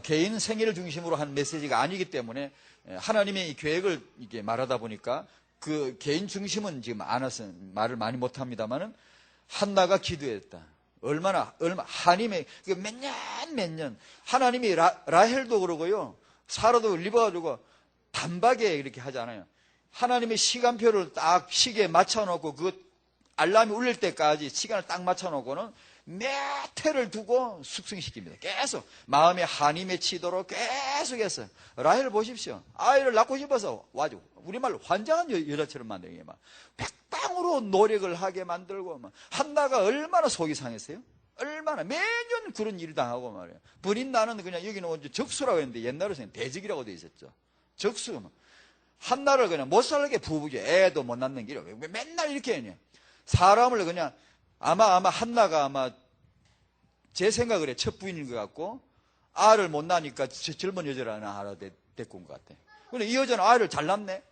개인 생애를 중심으로 한 메시지가 아니기 때문에 하나님의 이 계획을 이렇게 말하다 보니까 그 개인 중심은 지금 안 와서 말을 많이 못 합니다만은 한나가 기도했다. 하나님의 몇 년 하나님이 라헬도 그러고요, 사라도 lib어가지고 단박에 이렇게 하잖아요. 하나님의 시간표를 딱 시계에 맞춰놓고 그 알람이 울릴 때까지 시간을 딱 맞춰놓고는 몇 해를 두고 숙성시킵니다. 계속 마음에 한이 맺히도록 계속해서. 라헬 보십시오. 아이를 낳고 싶어서 아주 우리말로 환장한 여자처럼 만들게 막 백방으로 노력을 하게 만들고 막. 한나가 얼마나 속이 상했어요? 얼마나 매년 그런 일을 당하고 말이에요. 본인 나는 그냥 여기는 적수라고 했는데 옛날에는 대적이라고 돼 있었죠. 적수. 한나를 그냥 못 살게 부부죠. 애도 못 낳는 길에 맨날 이렇게 해요. 사람을 그냥 아마 한나가 제 생각을 해 첫 부인인 것 같고, 아를 못 낳으니까 젊은 여자를 하나 데리고 온 것 같아. 근데 이 여자는 아이를 잘 낳네.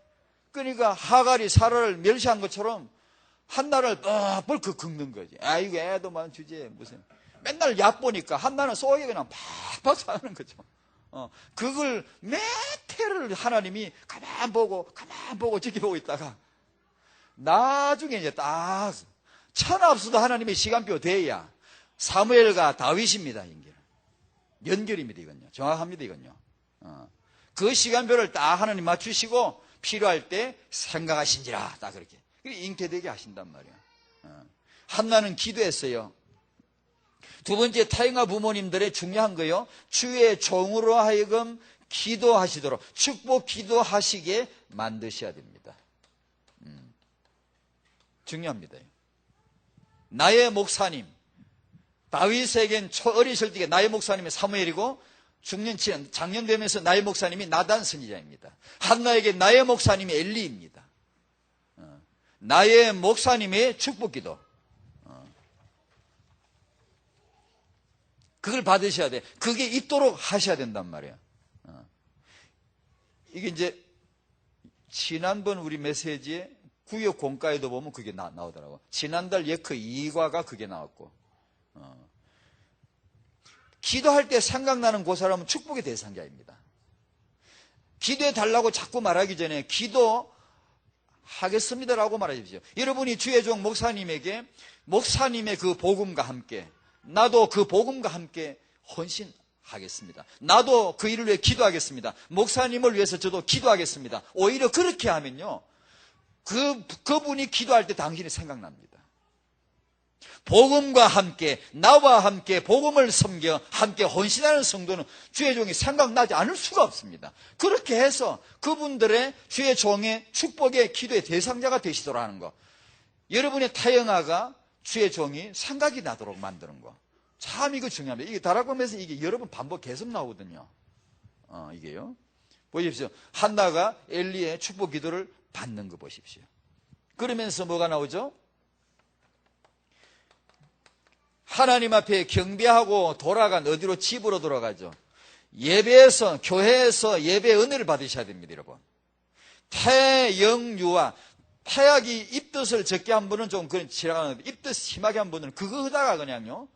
그러니까 하갈이 사라를 멸시한 것처럼 한나를 뻘뻘 긁는 거지. 아이고 애도만 주제 무슨. 맨날 얕보니까 한나는 속에 그냥 팍팍 사는 거죠. 그걸 몇 해를 하나님이 가만 보고 지켜보고 있다가 나중에 이제 딱 천하없어도 하나님의 시간표 돼야 사무엘과 다윗입니다. 연결입니다. 이건요. 정확합니다. 이건요. 그 시간표를 딱 하나님 맞추시고 필요할 때 생각하신지라 딱 그렇게 잉태되게 하신단 말이에요. 한나는 기도했어요. 두 번째, 타인과 부모님들의 중요한 거요, 주의 종으로 하여금 기도하시도록 축복 기도하시게 만드셔야 됩니다. 중요합니다. 나의 목사님, 다윗에겐 어리실 때 나의 목사님이 사무엘이고 중년치 장년 되면서 나의 목사님이 나단 선지자입니다. 한나에게 나의 목사님이 엘리입니다. 나의 목사님의 축복기도. 그걸 받으셔야 돼. 그게 있도록 하셔야 된단 말이에요. 이게 이제 지난번 우리 메시지에 구역 공과에도 보면 그게 나오더라고. 지난달 예크 2과가 그게 나왔고. 기도할 때 생각나는 그 사람은 축복의 대상자입니다. 기도해 달라고 자꾸 말하기 전에 기도하겠습니다라고 말하십시오. 여러분이 주의 종 목사님에게 목사님의 그 복음과 함께 나도 그 복음과 함께 헌신하겠습니다. 나도 그 일을 위해 기도하겠습니다. 목사님을 위해서 저도 기도하겠습니다. 오히려 그렇게 하면요, 그분이 기도할 때 당신이 생각납니다. 복음과 함께 나와 함께 복음을 섬겨 함께 헌신하는 성도는 주의 종이 생각나지 않을 수가 없습니다. 그렇게 해서 그분들의 주의 종의 축복의 기도의 대상자가 되시도록 하는 것, 여러분의 타영아가 주의 종이 생각이 나도록 만드는 것, 참 이거 중요합니다. 이게 다락방에서 이게 여러분 반복 계속 나오거든요. 이게요. 보십시오. 한나가 엘리의 축복 기도를 받는 거 보십시오. 그러면서 뭐가 나오죠? 하나님 앞에 경배하고 돌아간 어디로 집으로 돌아가죠. 예배에서 교회에서 예배 은혜를 받으셔야 됩니다, 여러분. 태영유아 태약이 입덧을 적게 한 분은 좀 그런 지나가는데 입덧 심하게 한 분은 그거 하다가 그냥요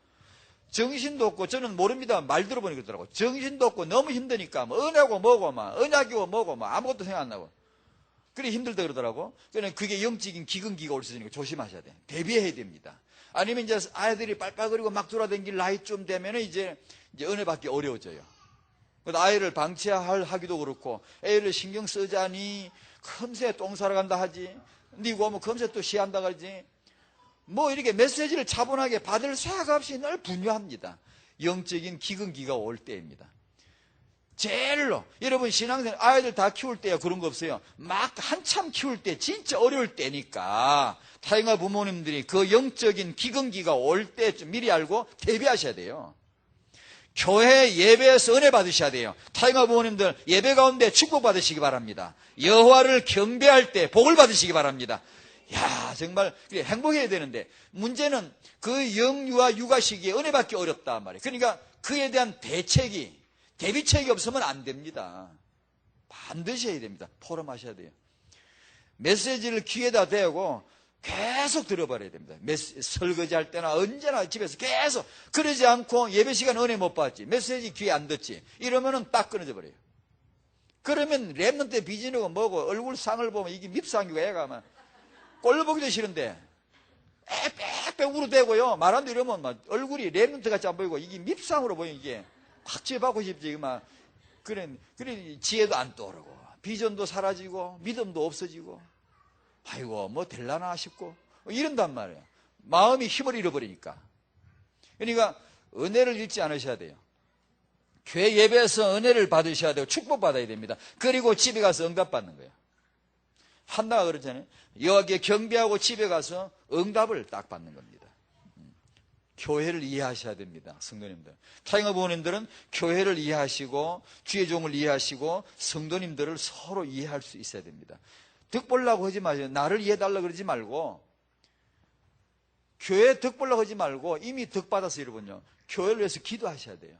정신도 없고, 저는 모릅니다. 말 들어보니 그러더라고. 정신도 없고 너무 힘드니까 뭐 은하고 뭐고 막 은하기고 뭐고 막 아무것도 생각 안 나고 그래 힘들다 그러더라고. 그러니까 그게 영적인 기근기가 올 수 있으니까 조심하셔야 돼. 대비해야 됩니다. 아니면 이제 아이들이 빨빨거리고 막 돌아다닐 나이쯤 되면 이제 은혜 받기 어려워져요. 아이를 방치하기도 그렇고, 애를 신경 쓰자니 금세 똥 싸러 간다 하지, 니고 뭐 금세 또 시한다 하지, 뭐 이렇게 메시지를 차분하게 받을 생각 없이 늘 분유합니다. 영적인 기근기가 올 때입니다. 제일로 여러분 신앙생활 아이들 다 키울 때야 그런 거 없어요. 막 한참 키울 때 진짜 어려울 때니까 타영아 부모님들이 그 영적인 기근기가 올 때 좀 미리 알고 대비하셔야 돼요. 교회 예배에서 은혜 받으셔야 돼요. 타영아 부모님들 예배 가운데 축복 받으시기 바랍니다. 여호와를 경배할 때 복을 받으시기 바랍니다. 야, 정말 행복해야 되는데 문제는 그 영유아 육아 시기에 은혜 받기 어렵단 말이에요. 그러니까 그에 대한 대비책이 없으면 안 됩니다. 반드시 해야 됩니다. 포럼하셔야 돼요. 메시지를 귀에다 대고 계속 들어버려야 됩니다. 설거지할 때나 언제나 집에서 계속. 그러지 않고 예배 시간 은혜 못 받지, 메시지 귀에 안 듣지, 이러면은 딱 끊어져 버려요. 그러면 랩런트 비지너고 뭐고 얼굴 상을 보면 이게 밉상이고 애가 막 꼴 보기도 싫은데 빽빽 울어대고요. 말한대 이러면 막 얼굴이 랩런트 같이 안 보이고 이게 밉상으로 보이는 이게 확 집어받고 싶지. 막 그래 지혜도 안 떠오르고 비전도 사라지고 믿음도 없어지고 아이고 뭐 될라나 싶고 이런단 말이에요. 마음이 힘을 잃어버리니까. 그러니까 은혜를 잃지 않으셔야 돼요. 교회 예배에서 은혜를 받으셔야 되고 축복받아야 됩니다. 그리고 집에 가서 응답받는 거예요. 한나가 그렇잖아요. 여기에 경배하고 집에 가서 응답을 딱 받는 겁니다. 교회를 이해하셔야 됩니다. 성도님들. 타영아 부모님들은 교회를 이해하시고 주의 종을 이해하시고 성도님들을 서로 이해할 수 있어야 됩니다. 득 보려고 하지 마세요. 나를 이해해달라고 그러지 말고, 교회 득 보려고 하지 말고 이미 득 받아서 여러분요 교회를 위해서 기도하셔야 돼요.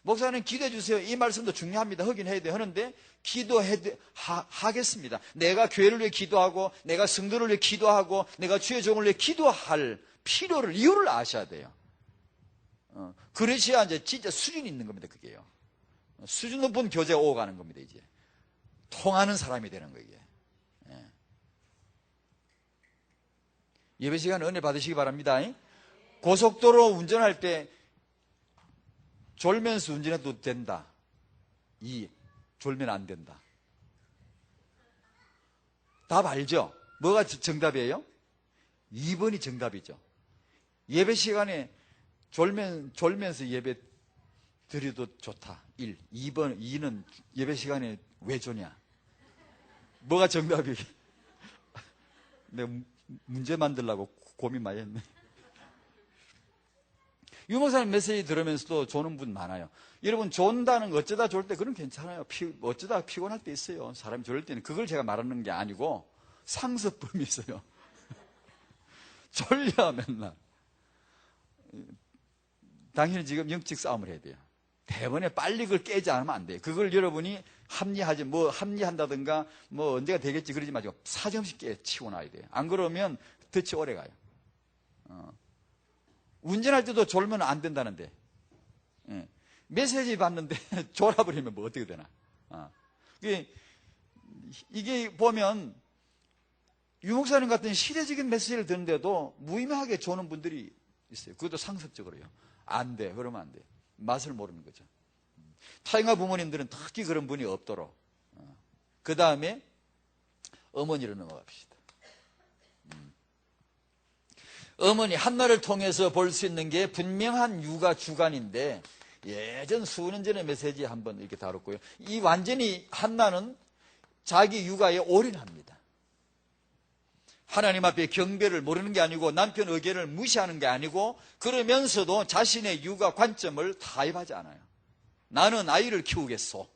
목사님 기도해 주세요. 이 말씀도 중요합니다. 하긴 해야 돼. 하는데 하겠습니다. 내가 교회를 위해 기도하고 내가 성도를 위해 기도하고 내가 주의 종을 위해 기도할 필요를, 이유를 아셔야 돼요. 그러셔야 이제 진짜 수준이 있는 겁니다. 그게요. 수준 높은 교제가 오가는 겁니다. 이제 통하는 사람이 되는 거예요. 예. 예배 시간 은혜 받으시기 바랍니다. 고속도로 운전할 때 졸면서 운전해도 된다. 졸면 안 된다. 답 알죠? 뭐가 정답이에요? 2번이 정답이죠. 예배 시간에 졸면서 예배 드려도 좋다. 2는 예배 시간에 왜 조냐? 뭐가 정답이에요? 내가 문제 만들려고 고민 많이 했네. 유 목사님 메시지 들으면서도 조는 분 많아요. 여러분, 존다는 거 어쩌다 졸 때 그건 괜찮아요. 어쩌다 피곤할 때 있어요. 사람이 졸 때는. 그걸 제가 말하는 게 아니고 상습범이 있어요. 졸려 맨날. 당신은 지금 영적 싸움을 해야 돼요. 대번에 빨리 그걸 깨지 않으면 안 돼요. 그걸 여러분이 합리하지, 합리한다든가, 언제가 되겠지 그러지 마시고, 사정없이 치고 나야 돼요. 안 그러면 덫이 오래 가요. 운전할 때도 졸면 안 된다는데, 메시지 받는데 졸아버리면 뭐 어떻게 되나. 이게 보면, 유목사님 같은 시대적인 메시지를 듣는데도 무의미하게 조는 분들이 있어요. 그것도 상습적으로요. 안 돼. 그러면 안 돼. 맛을 모르는 거죠. 타인과 부모님들은 특히 그런 분이 없도록. 그 다음에 어머니로 넘어갑시다. 어머니, 한나를 통해서 볼 수 있는 게 분명한 육아 주관인데, 예전 수년 전에 메시지 한번 이렇게 다뤘고요. 이 완전히 한나는 자기 육아에 올인합니다. 하나님 앞에 경배를 모르는 게 아니고 남편 의견을 무시하는 게 아니고 그러면서도 자신의 육아 관점을 타협하지 않아요. 나는 아이를 키우겠소.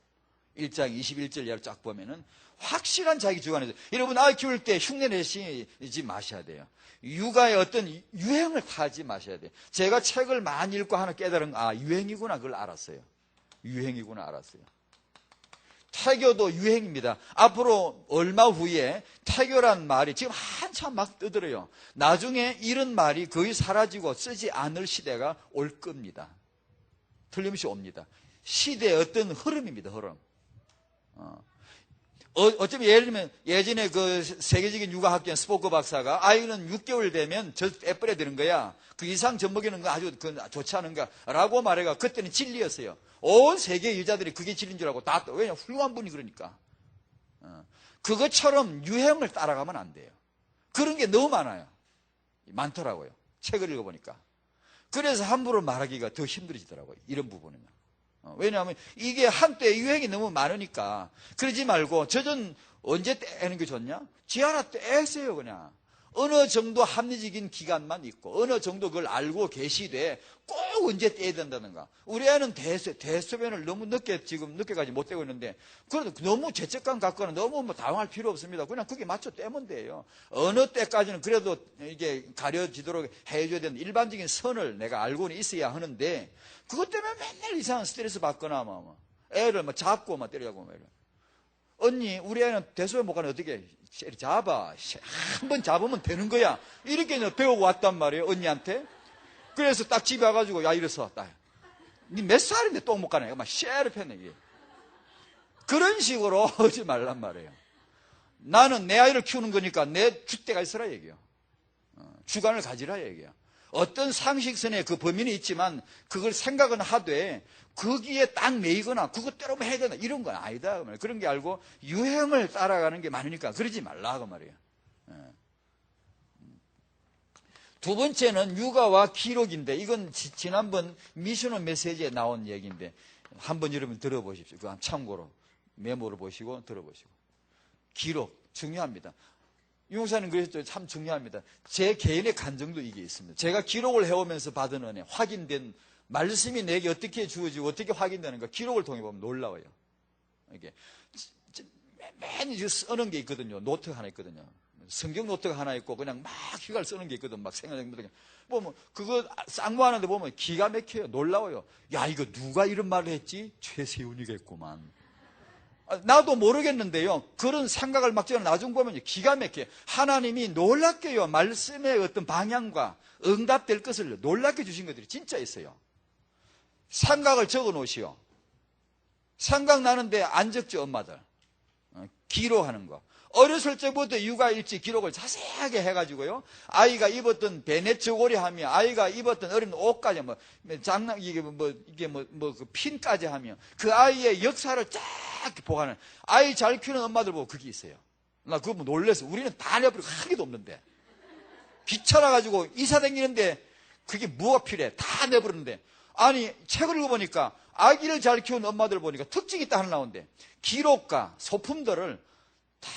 1장 21절 쫙 보면은 확실한 자기 주관에서 여러분 아이 키울 때 흉내 내시지 마셔야 돼요. 육아의 어떤 유행을 타지 마셔야 돼요. 제가 책을 많이 읽고 하나 깨달은 유행이구나 그걸 알았어요. 유행이구나 알았어요. 태교도 유행입니다. 앞으로 얼마 후에 태교란 말이 지금 한참 막 뜨더래요. 나중에 이런 말이 거의 사라지고 쓰지 않을 시대가 올 겁니다. 틀림없이 옵니다. 시대의 어떤 흐름입니다. 흐름. 어쩌면 예를 들면 예전에 그 세계적인 육아학자 스포크 박사가 아이는 6개월 되면 애벌에 되는 거야. 그 이상 젖먹이는 거 아주 좋지 않은가 라고 말해가 그때는 진리였어요. 온 세계 여자들이 그게 진리인 줄 알고 다 왜냐 훌륭한 분이 그러니까. 그것처럼 유행을 따라가면 안 돼요. 그런 게 너무 많더라고요. 책을 읽어보니까. 그래서 함부로 말하기가 더 힘들어지더라고요. 이런 부분은요. 왜냐하면 이게 한때 유행이 너무 많으니까. 그러지 말고 저 전 언제 떼는 게 좋냐? 지 하나 떼세요 그냥. 어느 정도 합리적인 기간만 있고 어느 정도 그걸 알고 계시되 꼭 언제 떼야 된다든가. 우리 애는 대소변을 너무 늦게까지 못 떼고 있는데 그래도 너무 죄책감 갖거나 너무 당황할 필요 없습니다. 그냥 그게 맞춰 떼면 돼요. 어느 때까지는 그래도 이게 가려지도록 해줘야 되는 일반적인 선을 내가 알고는 있어야 하는데 그것 때문에 맨날 이상한 스트레스 받거나 애를 잡고 때리자고 언니 우리 애는 대소변 못 가는 어떻게 잡아 한번 잡으면 되는 거야 이렇게 배우고 왔단 말이에요 언니한테. 그래서 딱 집에 와가지고 야 이래서 니 몇 살인데 똥 못 가네 막 쉐를 폈네 이게. 그런 식으로 하지 말란 말이에요. 나는 내 아이를 키우는 거니까 내 줏대가 있으라 얘기해요. 주관을 가지라 얘기해요. 어떤 상식선에 그 범위는 있지만 그걸 생각은 하되 거기에 딱 매이거나 그것대로만 해야 되나 이런 건 아니다. 그런 게 알고 유행을 따라가는 게 많으니까 그러지 말라 그 말이에요. 두 번째는 육아와 기록인데 이건 지난번 미션홈 메시지에 나온 얘기인데 한번 여러분 들어보십시오. 그거 참고로 메모를 보시고 들어보시고. 기록 중요합니다. 유목사님 그래서 참 중요합니다. 제 개인의 간증도 이게 있습니다. 제가 기록을 해오면서 받은 은혜, 확인된 말씀이 내게 어떻게 주어지고 어떻게 확인되는가 기록을 통해 보면 놀라워요. 이게 맨 쓰는 게 있거든요. 노트가 하나 있거든요. 성경 노트가 하나 있고 그냥 막 휘갈 쓰는 게 있거든. 막 생각나는 보면 그거 쌍무하는데 보면 기가 막혀요. 놀라워요. 야 이거 누가 이런 말을 했지? 최세훈이겠구만. 나도 모르겠는데요. 그런 생각을 막 제가 나중 보면 기가 막혀요. 하나님이 놀랍게요. 말씀의 어떤 방향과 응답될 것을 놀랍게 주신 것들이 진짜 있어요. 생각을 적어 놓으시오. 생각나는데 안 적죠 엄마들. 기록하는 거. 어렸을 때부터 육아일지 기록을 자세하게 해가지고요. 아이가 입었던 베넷 저고리 하며, 아이가 입었던 어린 옷까지 그 핀까지 하며, 그 아이의 역사를 쫙 보관하는, 아이 잘 키우는 엄마들 보고 그게 있어요. 나 그거 놀래서. 우리는 다 내버리고 한 개도 없는데. 귀찮아가지고 이사 다니는데 그게 뭐가 필요해? 다 내버렸는데. 아니, 책을 읽어보니까 아기를 잘 키우는 엄마들 보니까 특징이 딱 하나 나오는데, 기록과 소품들을 다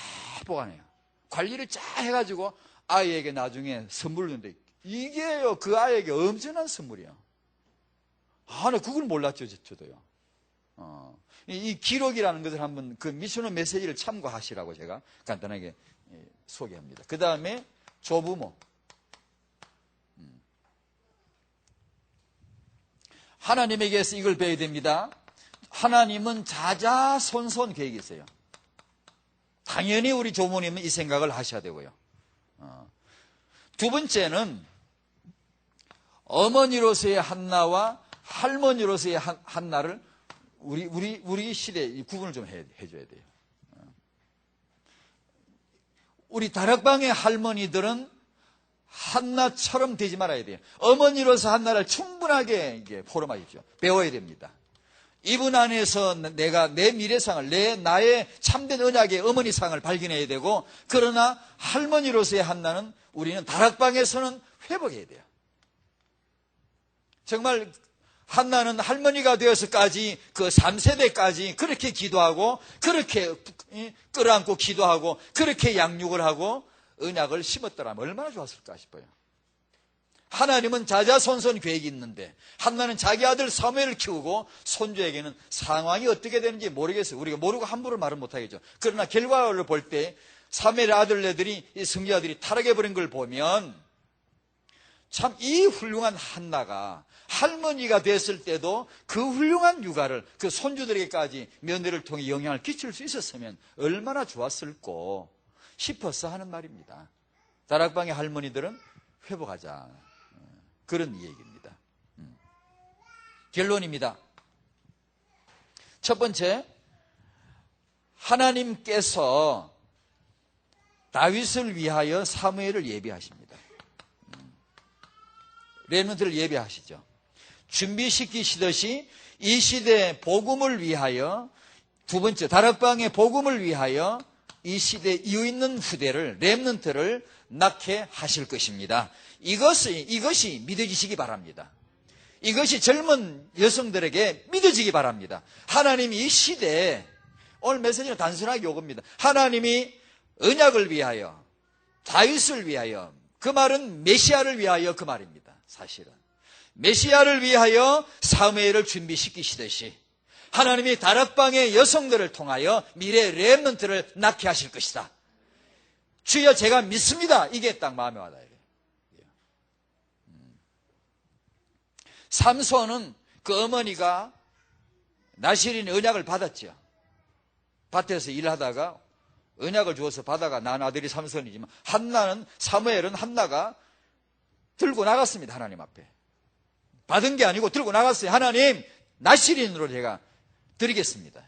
보관해요. 관리를 쫙 해가지고 아이에게 나중에 선물을 주는데 이게요 그 아이에게 엄청난 선물이에요. 나 그걸 몰랐죠, 저도요. 이 기록이라는 것을 한번 그 미션의 메시지를 참고하시라고 제가 간단하게 소개합니다. 그 다음에 조부모. 하나님에게서 이걸 배워야 됩니다. 하나님은 자자손손 계획이 있어요. 당연히 우리 조부모님은 이 생각을 하셔야 되고요. 두 번째는 어머니로서의 한나와 할머니로서의 한나를 우리 시대에 구분을 좀 해줘야 돼요. 우리 다락방의 할머니들은 한나처럼 되지 말아야 돼요. 어머니로서 한나를 충분하게 포럼하십시오. 배워야 됩니다. 이분 안에서 내가 내 미래상을, 나의 참된 언약의 어머니상을 발견해야 되고, 그러나 할머니로서의 한나는 우리는 다락방에서는 회복해야 돼요. 정말 한나는 할머니가 되어서까지 그 3세대까지 그렇게 기도하고, 그렇게 끌어안고 기도하고, 그렇게 양육을 하고 언약을 심었더라면 얼마나 좋았을까 싶어요. 하나님은 자자손손 계획이 있는데 한나는 자기 아들 사무엘을 키우고 손주에게는 상황이 어떻게 되는지 모르겠어요. 우리가 모르고 함부로 말은 못하겠죠. 그러나 결과를 볼 때 사무엘의 아들네들이, 이 성자들이 타락해버린 걸 보면 참 이 훌륭한 한나가 할머니가 됐을 때도 그 훌륭한 육아를 그 손주들에게까지 며느리를 통해 영향을 끼칠 수 있었으면 얼마나 좋았을까 싶어서 하는 말입니다. 다락방의 할머니들은 회복하자, 그런 얘기입니다. 결론입니다. 첫 번째, 하나님께서 다윗을 위하여 사무엘을 예비하십니다. 렘넌트를 예비하시죠. 준비시키시듯이 이 시대의 복음을 위하여, 두 번째 다락방의 복음을 위하여 이 시대 이유 있는 후대를, 렘넌트를 낳게 하실 것입니다. 이것이 믿어지시기 바랍니다. 이것이 젊은 여성들에게 믿어지기 바랍니다. 하나님이 이 시대에, 오늘 메시지는 단순하게 이겁니다. 하나님이 언약을 위하여, 다윗을 위하여, 그 말은 메시아를 위하여 그 말입니다. 사실은 메시아를 위하여 사무엘을 준비시키시듯이 하나님이 다락방의 여성들을 통하여 미래 렘넌트를 낳게 하실 것이다. 주여 제가 믿습니다. 이게 딱 마음에 와닿아요. 삼손은 그 어머니가 나실인의 언약을 받았죠. 밭에서 일하다가 언약을 주어서 받아가 낳은 아들이 삼손이지만, 사무엘은 한나가 들고 나갔습니다. 하나님 앞에 받은 게 아니고 들고 나갔어요. 하나님, 나실인으로 제가 드리겠습니다.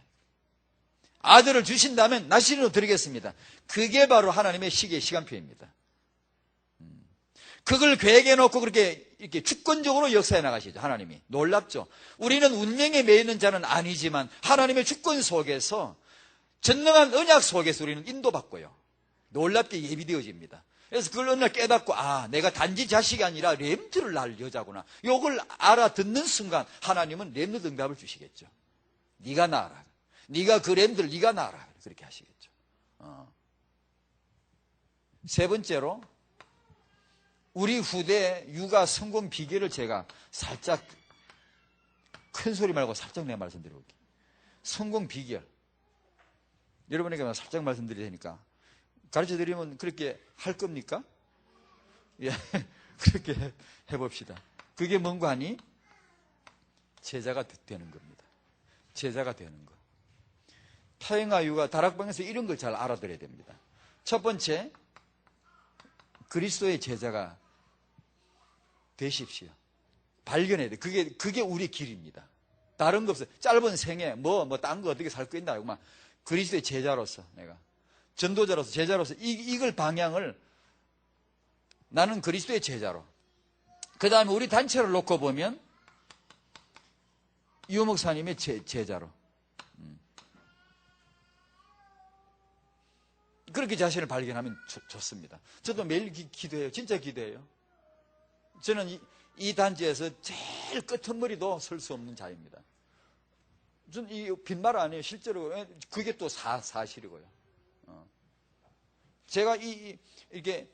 아들을 주신다면 나실인으로 드리겠습니다. 그게 바로 하나님의 시간표입니다. 그걸 계획해 놓고 그렇게 이렇게 주권적으로 역사해 나가시죠. 하나님이. 놀랍죠. 우리는 운명에 매이는 자는 아니지만 하나님의 주권 속에서, 전능한 언약 속에서 우리는 인도받고요, 놀랍게 예비되어집니다. 그래서 그걸 어느 날 깨닫고, 내가 단지 자식이 아니라 렘트를 낳을 여자구나, 요걸 알아듣는 순간 하나님은 렘트 응답을 주시겠죠. 네가 낳아라. 네가 그 렘트를 네가 낳아라. 그렇게 하시겠죠. 세 번째로, 우리 후대 육아 성공 비결을 제가 살짝, 큰 소리 말고 살짝 내가 말씀드려볼게요. 성공 비결. 여러분에게 살짝 말씀드릴 테니까 가르쳐 드리면 그렇게 할 겁니까? 예, 그렇게 해봅시다. 그게 뭔가 하니? 제자가 되는 겁니다. 제자가 되는 것. 타행아 육아, 다락방에서 이런 걸 잘 알아들어야 됩니다. 첫 번째, 그리스도의 제자가 되십시오. 발견해야 돼. 그게 우리 길입니다. 다른 거 없어요. 짧은 생애, 딴 거 어떻게 살 거 있나, 막 그리스도의 제자로서, 내가 전도자로서, 제자로서 이걸 방향을, 나는 그리스도의 제자로. 그 다음에 우리 단체를 놓고 보면 유 목사님의 제자로. 그렇게 자신을 발견하면 좋습니다. 저도 매일 기도해요. 진짜 기도해요. 저는 이 단지에서 제일 끄트머리도 설 수 없는 자입니다. 저는 이 빈말 아니에요. 실제로 그게 또 사실이고요. 제가 이렇게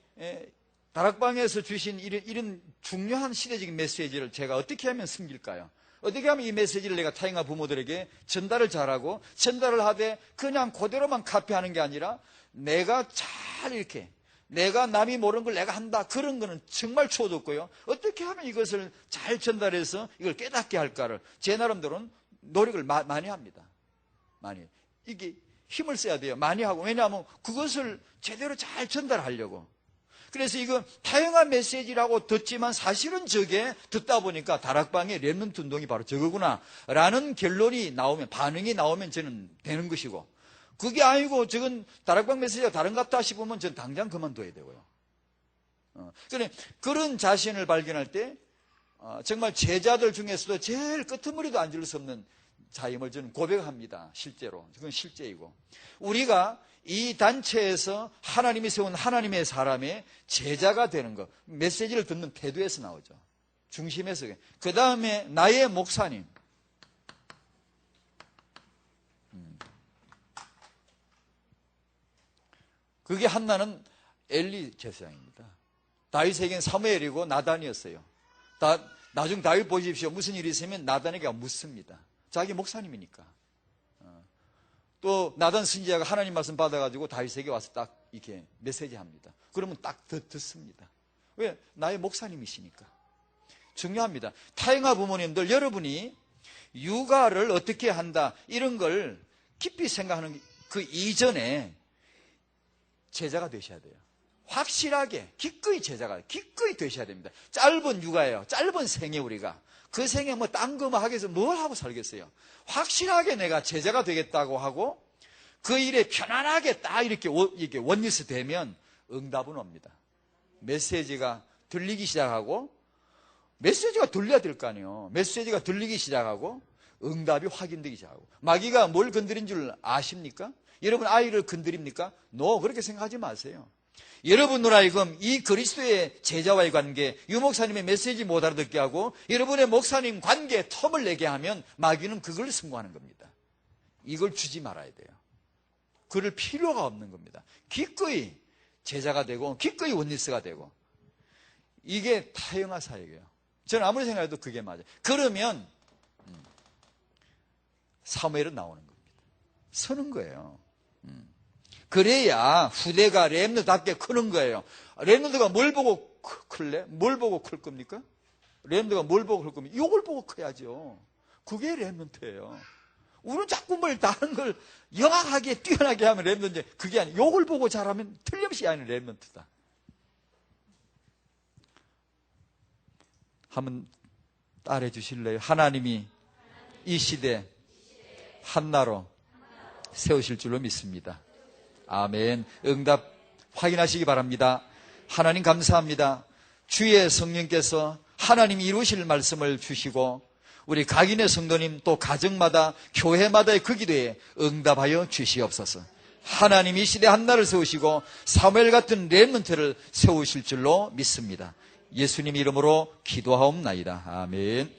다락방에서 주신 이런 중요한 시대적인 메시지를 제가 어떻게 하면 숨길까요? 어떻게 하면 이 메시지를 내가 타인과 부모들에게 전달을 잘하고 전달을 하되 그냥 그대로만 카피하는 게 아니라 내가 잘 이렇게 내가 남이 모르는 걸 내가 한다. 그런 거는 정말 추워졌고요. 어떻게 하면 이것을 잘 전달해서 이걸 깨닫게 할까를 제 나름대로는 노력을 많이 합니다. 많이. 이게 힘을 써야 돼요. 많이 하고. 왜냐하면 그것을 제대로 잘 전달하려고. 그래서 이거 다양한 메시지라고 듣지만 사실은 저게 듣다 보니까 다락방의 렘넌트 운동이 바로 저거구나 라는 결론이 나오면, 반응이 나오면 저는 되는 것이고, 그게 아니고 저건 다락방 메시지가 다른 것 같다 싶으면 저는 당장 그만둬야 되고요. 그런 자신을 발견할 때 정말 제자들 중에서도 제일 끄트머리도 앉을 수 없는 자임을 저는 고백합니다. 실제로. 그건 실제이고. 우리가 이 단체에서 하나님이 세운 하나님의 사람의 제자가 되는 것, 메시지를 듣는 태도에서 나오죠. 중심에서. 그 다음에 나의 목사님. 그게 한나는 엘리 제사장입니다. 다윗에게는 사무엘이고 나단이었어요. 나중 다윗 보십시오. 무슨 일이 있으면 나단에게 묻습니다. 자기 목사님이니까. 또 나단 선지자가 하나님 말씀 받아가지고 다윗에게 와서 딱 이렇게 메시지 합니다. 그러면 딱 듣습니다. 왜? 나의 목사님이시니까. 중요합니다. 타영아 부모님들, 여러분이 육아를 어떻게 한다 이런 걸 깊이 생각하는 그 이전에 제자가 되셔야 돼요. 확실하게 기꺼이 제자가 기꺼이 되셔야 됩니다. 짧은 육아예요. 짧은 생애 우리가. 그 생애 뭐 딴 거 하기 위해서 뭘 하고 살겠어요. 확실하게 내가 제자가 되겠다고 하고 그 일에 편안하게 딱 이렇게 원리스 되면 응답은 옵니다. 메시지가 들리기 시작하고, 메시지가 들려야 될 거 아니에요. 메시지가 들리기 시작하고 응답이 확인되기 시작하고. 마귀가 뭘 건드린 줄 아십니까? 여러분 아이를 건드립니까? 그렇게 생각하지 마세요. 여러분으로 하여금 이 그리스도의 제자와의 관계, 유 목사님의 메시지 못 알아듣게 하고 여러분의 목사님 관계에 텀을 내게 하면 마귀는 그걸 승부하는 겁니다. 이걸 주지 말아야 돼요. 그럴 필요가 없는 겁니다. 기꺼이 제자가 되고 기꺼이 원리스가 되고, 이게 타영아 사역이에요. 저는 아무리 생각해도 그게 맞아요. 그러면 사무엘은 나오는 겁니다. 서는 거예요. 그래야 후대가 렘넌트답게 크는 거예요. 렘넌트가 뭘 보고 클래? 뭘 보고 클 겁니까? 렘넌트가 뭘 보고 클 겁니까? 이걸 보고 커야죠. 그게 렘넌트예요. 우리는 자꾸 뭘 다른 걸 영악하게 뛰어나게 하면 렘넌트, 그게 아니에요. 이걸 보고 잘하면 틀림없이 아닌 렘넌트다. 한번 따라해 주실래요? 하나님이 이 시대 한나로 세우실 줄로 믿습니다. 아멘. 응답 확인하시기 바랍니다. 하나님 감사합니다. 주의 성령께서 하나님이 이루실 말씀을 주시고 우리 각인의 성도님 또 가정마다 교회마다의 그 기도에 응답하여 주시옵소서. 하나님이 이 시대 한나를 세우시고 사무엘 같은 렘넌트를 세우실 줄로 믿습니다. 예수님 이름으로 기도하옵나이다. 아멘.